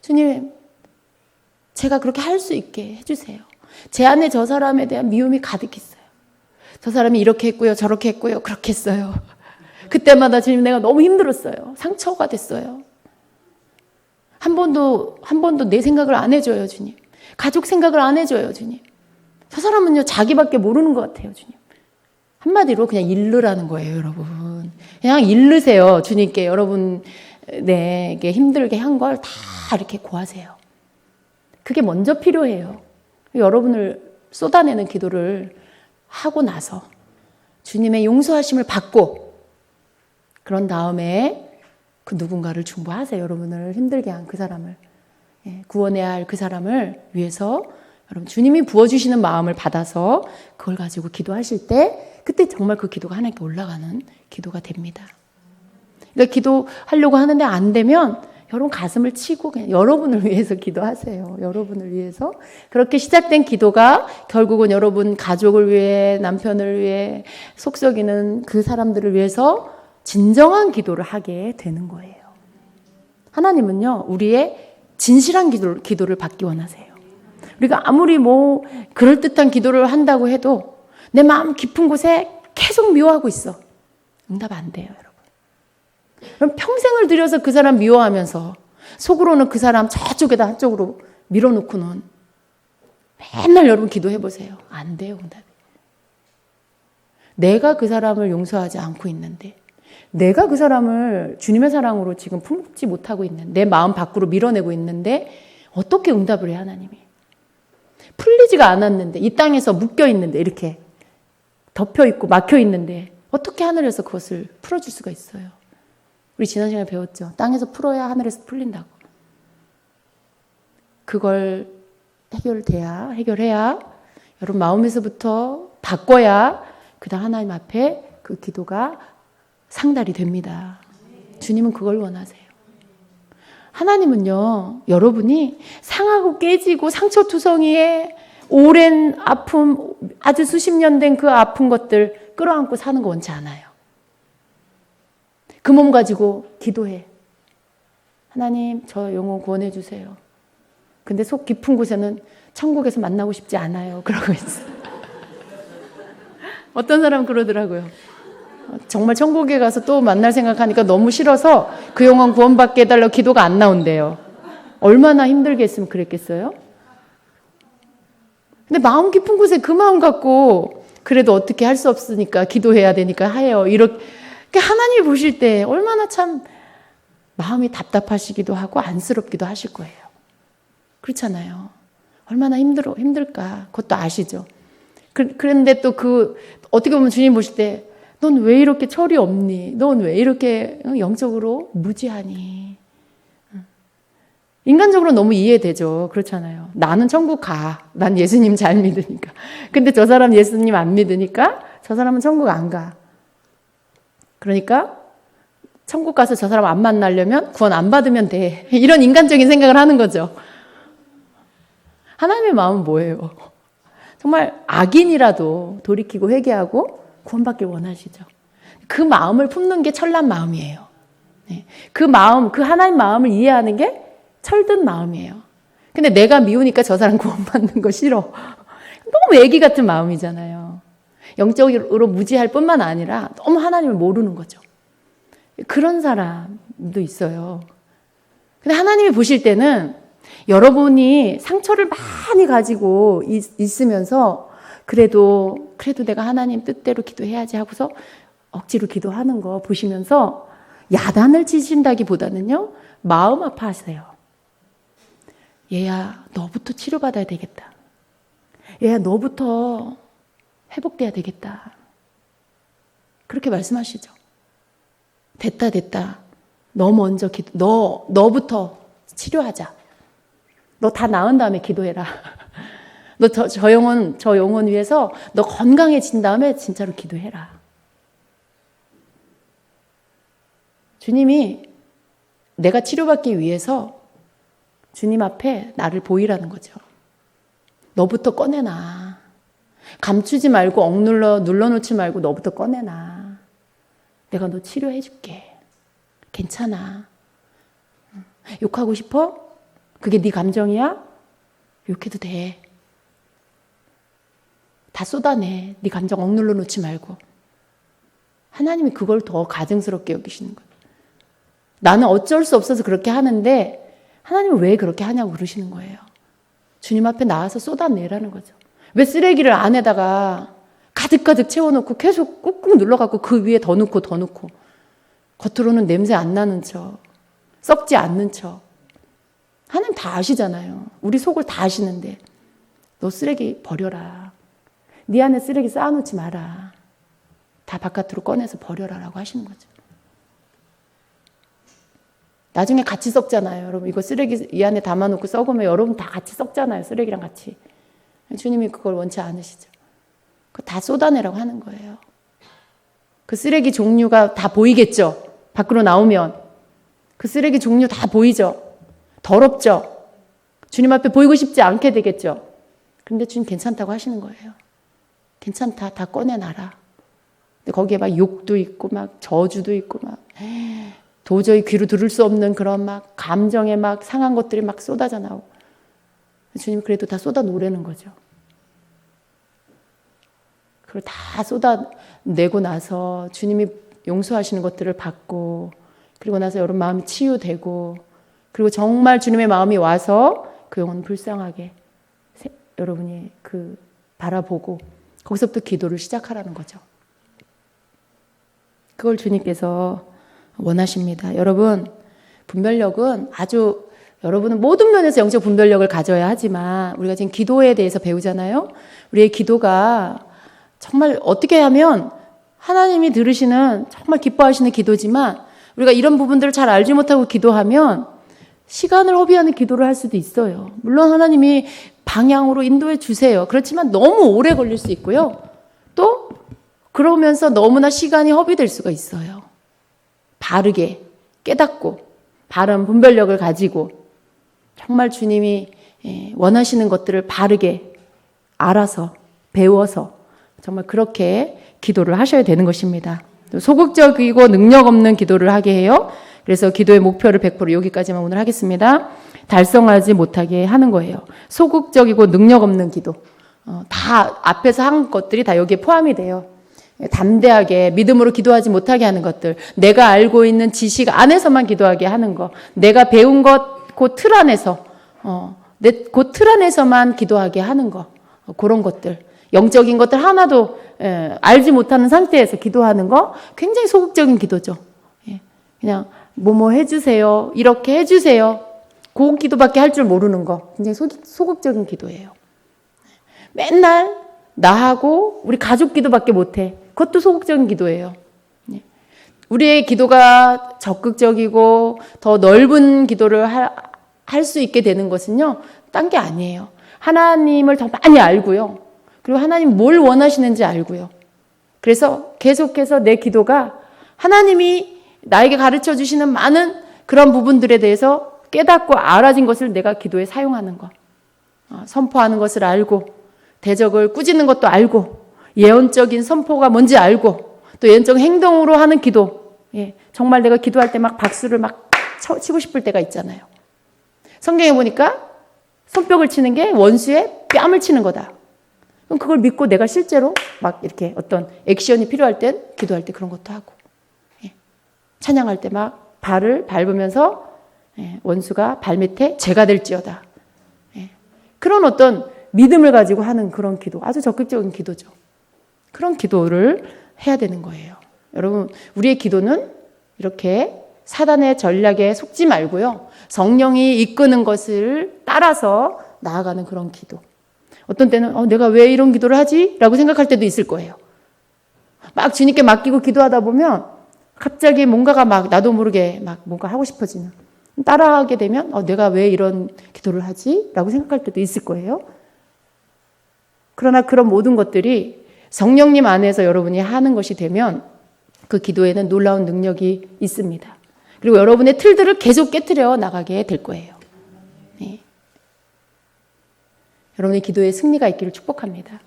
주님, 제가 그렇게 할 수 있게 해주세요. 제 안에 저 사람에 대한 미움이 가득 있어요. 저 사람이 이렇게 했고요, 저렇게 했고요, 그렇게 했어요. 그때마다 주님, 내가 너무 힘들었어요. 상처가 됐어요. 한 번도 내 생각을 안 해줘요, 주님. 가족 생각을 안 해줘요, 주님. 저 사람은요, 자기밖에 모르는 것 같아요, 주님. 한마디로 그냥 잃으라는 거예요, 여러분. 그냥 잃으세요, 주님께. 여러분에게 힘들게 한 걸 다 이렇게 고하세요. 그게 먼저 필요해요. 여러분을 쏟아내는 기도를 하고 나서 주님의 용서하심을 받고, 그런 다음에 그 누군가를 중보하세요. 여러분을 힘들게 한 그 사람을, 구원해야 할 그 사람을 위해서 여러분 주님이 부어주시는 마음을 받아서 그걸 가지고 기도하실 때, 그때 정말 그 기도가 하나님께 올라가는 기도가 됩니다. 그러니까 기도하려고 하는데 안 되면 여러분 가슴을 치고 그냥 여러분을 위해서 기도하세요. 여러분을 위해서. 그렇게 시작된 기도가 결국은 여러분 가족을 위해, 남편을 위해, 속 썩이는 그 사람들을 위해서 진정한 기도를 하게 되는 거예요. 하나님은요, 우리의 진실한 기도를 받기 원하세요. 우리가 아무리 그럴듯한 기도를 한다고 해도 내 마음 깊은 곳에 계속 미워하고 있어. 응답 안 돼요, 여러분. 그럼 평생을 들여서 그 사람 미워하면서 속으로는 그 사람 저쪽에다 한쪽으로 밀어놓고는 맨날 여러분 기도해 보세요. 안 돼요, 응답이. 내가 그 사람을 용서하지 않고 있는데, 내가 그 사람을 주님의 사랑으로 지금 품지 못하고 있는, 내 마음 밖으로 밀어내고 있는데 어떻게 응답을 해, 하나님이? 풀리지가 않았는데, 이 땅에서 묶여 있는데, 이렇게 덮여 있고 막혀 있는데 어떻게 하늘에서 그것을 풀어줄 수가 있어요? 우리 지난 시간에 배웠죠. 땅에서 풀어야 하늘에서 풀린다고. 그걸 해결해야 여러분 마음에서부터 바꿔야 그다음 하나님 앞에 그 기도가 상달이 됩니다. 주님은 그걸 원하세요. 하나님은요, 여러분이 상하고 깨지고 상처투성이에 오랜 아픔, 아주 수십 년 된 그 아픈 것들 끌어안고 사는 거 원치 않아요. 그 몸 가지고 기도해. 하나님, 저 영혼 구원해 주세요. 근데 속 깊은 곳에는 천국에서 만나고 싶지 않아요. 그러고 있어요. 어떤 사람은 그러더라고요. 정말 천국에 가서 또 만날 생각하니까 너무 싫어서 그 영혼 구원받게 해달라고 기도가 안 나온대요. 얼마나 힘들게 했으면 그랬겠어요? 근데 마음 깊은 곳에 그 마음 갖고 그래도 어떻게 할 수 없으니까 기도해야 되니까 해요. 이렇게 하나님이 보실 때 얼마나 참 마음이 답답하시기도 하고 안쓰럽기도 하실 거예요. 그렇잖아요. 얼마나 힘들까. 그것도 아시죠. 그런데 또 어떻게 보면 주님 보실 때 넌 왜 이렇게 철이 없니? 넌 왜 이렇게 영적으로 무지하니? 인간적으로 너무 이해되죠. 그렇잖아요. 나는 천국 가. 난 예수님 잘 믿으니까. 근데 저 사람 예수님 안 믿으니까 저 사람은 천국 안 가. 그러니까 천국 가서 저 사람 안 만나려면 구원 안 받으면 돼. 이런 인간적인 생각을 하는 거죠. 하나님의 마음은 뭐예요? 정말 악인이라도 돌이키고 회개하고 구원받길 원하시죠. 그 마음을 품는 게 철난 마음이에요. 그 마음, 그 하나님 마음을 이해하는 게 철든 마음이에요. 근데 내가 미우니까 저 사람 구원받는 거 싫어. 너무 애기 같은 마음이잖아요. 영적으로 무지할 뿐만 아니라 너무 하나님을 모르는 거죠. 그런 사람도 있어요. 근데 하나님이 보실 때는 여러분이 상처를 많이 가지고 있으면서 그래도 내가 하나님 뜻대로 기도해야지 하고서 억지로 기도하는 거 보시면서 야단을 치신다기보다는요, 마음 아파하세요. 얘야, 너부터 치료받아야 되겠다. 얘야, 너부터 회복돼야 되겠다. 그렇게 말씀하시죠. 됐다. 너 먼저 너부터 치료하자. 너 다 나은 다음에 기도해라. 너 저 영혼 위해서 너 건강해진 다음에 진짜로 기도해라. 주님이 내가 치료받기 위해서 주님 앞에 나를 보이라는 거죠. 너부터 꺼내놔. 감추지 말고 눌러놓지 말고 너부터 꺼내놔. 내가 너 치료해 줄게. 괜찮아. 욕하고 싶어? 그게 네 감정이야? 욕해도 돼. 다 쏟아내. 네 감정 억눌러 놓지 말고. 하나님이 그걸 더 가증스럽게 여기시는 거예요. 나는 어쩔 수 없어서 그렇게 하는데 하나님은 왜 그렇게 하냐고 그러시는 거예요. 주님 앞에 나와서 쏟아내라는 거죠. 왜 쓰레기를 안에다가 가득가득 채워놓고 계속 꾹꾹 눌러갖고 그 위에 더 넣고 더 넣고 겉으로는 냄새 안 나는 척, 썩지 않는 척. 하나님 다 아시잖아요. 우리 속을 다 아시는데 너 쓰레기 버려라. 네 안에 쓰레기 쌓아놓지 마라. 다 바깥으로 꺼내서 버려라라고 하시는 거죠. 나중에 같이 썩잖아요. 여러분 이거 쓰레기 이 안에 담아놓고 썩으면 여러분 다 같이 썩잖아요. 쓰레기랑 같이. 주님이 그걸 원치 않으시죠. 그거 다 쏟아내라고 하는 거예요. 그 쓰레기 종류가 다 보이겠죠. 밖으로 나오면. 그 쓰레기 종류 다 보이죠. 더럽죠. 주님 앞에 보이고 싶지 않게 되겠죠. 근데 주님 괜찮다고 하시는 거예요. 괜찮다. 다 꺼내놔라. 근데 거기에 막 욕도 있고 막 저주도 있고 막 도저히 귀로 들을 수 없는 그런 막 감정에 막 상한 것들이 막 쏟아져 나오고 주님 그래도 다 쏟아놓으라는 거죠. 그걸 다 쏟아내고 나서 주님이 용서하시는 것들을 받고 그리고 나서 여러분 마음이 치유되고 그리고 정말 주님의 마음이 와서 그 영혼 불쌍하게 여러분이 그 바라보고 거기서부터 기도를 시작하라는 거죠. 그걸 주님께서 원하십니다. 여러분 분별력은 아주 여러분은 모든 면에서 영적 분별력을 가져야 하지만 우리가 지금 기도에 대해서 배우잖아요. 우리의 기도가 정말 어떻게 하면 하나님이 들으시는 정말 기뻐하시는 기도지만 우리가 이런 부분들을 잘 알지 못하고 기도하면 시간을 허비하는 기도를 할 수도 있어요. 물론 하나님이 방향으로 인도해 주세요. 그렇지만 너무 오래 걸릴 수 있고요. 또 그러면서 너무나 시간이 허비될 수가 있어요. 바르게 깨닫고 바른 분별력을 가지고 정말 주님이 원하시는 것들을 바르게 알아서 배워서 정말 그렇게 기도를 하셔야 되는 것입니다. 소극적이고 능력 없는 기도를 하게 해요. 그래서 기도의 목표를 100% 여기까지만 오늘 하겠습니다. 달성하지 못하게 하는 거예요. 소극적이고 능력 없는 기도. 다 앞에서 한 것들이 다 여기에 포함이 돼요. 담대하게 믿음으로 기도하지 못하게 하는 것들, 내가 알고 있는 지식 안에서만 기도하게 하는 것, 내가 배운 것 그 틀 안에서 그 틀 안에서만 기도하게 하는 것, 그런 것들, 영적인 것들 하나도 알지 못하는 상태에서 기도하는 거 굉장히 소극적인 기도죠. 그냥 뭐뭐 해주세요, 이렇게 해주세요, 그 기도밖에 할 줄 모르는 거 굉장히 소극적인 기도예요. 맨날 나하고 우리 가족 기도밖에 못해. 그것도 소극적인 기도예요. 우리의 기도가 적극적이고 더 넓은 기도를 할 수 있게 되는 것은요, 딴 게 아니에요. 하나님을 더 많이 알고요. 그리고 하나님 뭘 원하시는지 알고요. 그래서 계속해서 내 기도가 하나님이 나에게 가르쳐 주시는 많은 그런 부분들에 대해서 깨닫고 알아진 것을 내가 기도에 사용하는 것. 선포하는 것을 알고 대적을 꾸짖는 것도 알고 예언적인 선포가 뭔지 알고 또 예언적 행동으로 하는 기도. 정말 내가 기도할 때 막 박수를 막 치고 싶을 때가 있잖아요. 성경에 보니까 손뼉을 치는 게 원수의 뺨을 치는 거다. 그럼 그걸 믿고 내가 실제로 막 이렇게 어떤 액션이 필요할 땐 기도할 때 그런 것도 하고 찬양할 때 막 발을 밟으면서 원수가 발밑에 죄가 될지어다. 그런 어떤 믿음을 가지고 하는 그런 기도, 아주 적극적인 기도죠. 그런 기도를 해야 되는 거예요. 여러분, 우리의 기도는 이렇게 사단의 전략에 속지 말고요. 성령이 이끄는 것을 따라서 나아가는 그런 기도. 어떤 때는 내가 왜 이런 기도를 하지? 라고 생각할 때도 있을 거예요. 막 주님께 맡기고 기도하다 보면 갑자기 뭔가가 막 나도 모르게 막 뭔가 하고 싶어지는. 따라하게 되면 내가 왜 이런 기도를 하지? 라고 생각할 때도 있을 거예요. 그러나 그런 모든 것들이 성령님 안에서 여러분이 하는 것이 되면 그 기도에는 놀라운 능력이 있습니다. 그리고 여러분의 틀들을 계속 깨트려 나가게 될 거예요. 여러분의 기도에 승리가 있기를 축복합니다.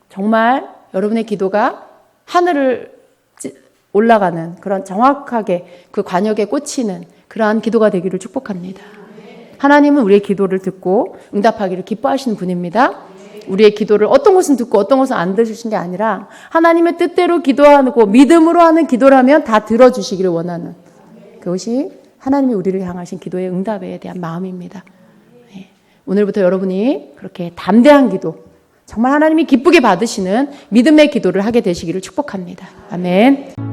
정말 여러분의 기도가 하늘을 올라가는 그런 정확하게 그 관역에 꽂히는 그러한 기도가 되기를 축복합니다. 하나님은 우리의 기도를 듣고 응답하기를 기뻐하시는 분입니다. 우리의 기도를 어떤 것은 듣고 어떤 것은 안 들으신 게 아니라 하나님의 뜻대로 기도하고 믿음으로 하는 기도라면 다 들어주시기를 원하는 그것이 하나님이 우리를 향하신 기도의 응답에 대한 마음입니다. 오늘부터 여러분이 그렇게 담대한 기도, 정말 하나님이 기쁘게 받으시는 믿음의 기도를 하게 되시기를 축복합니다. 아멘.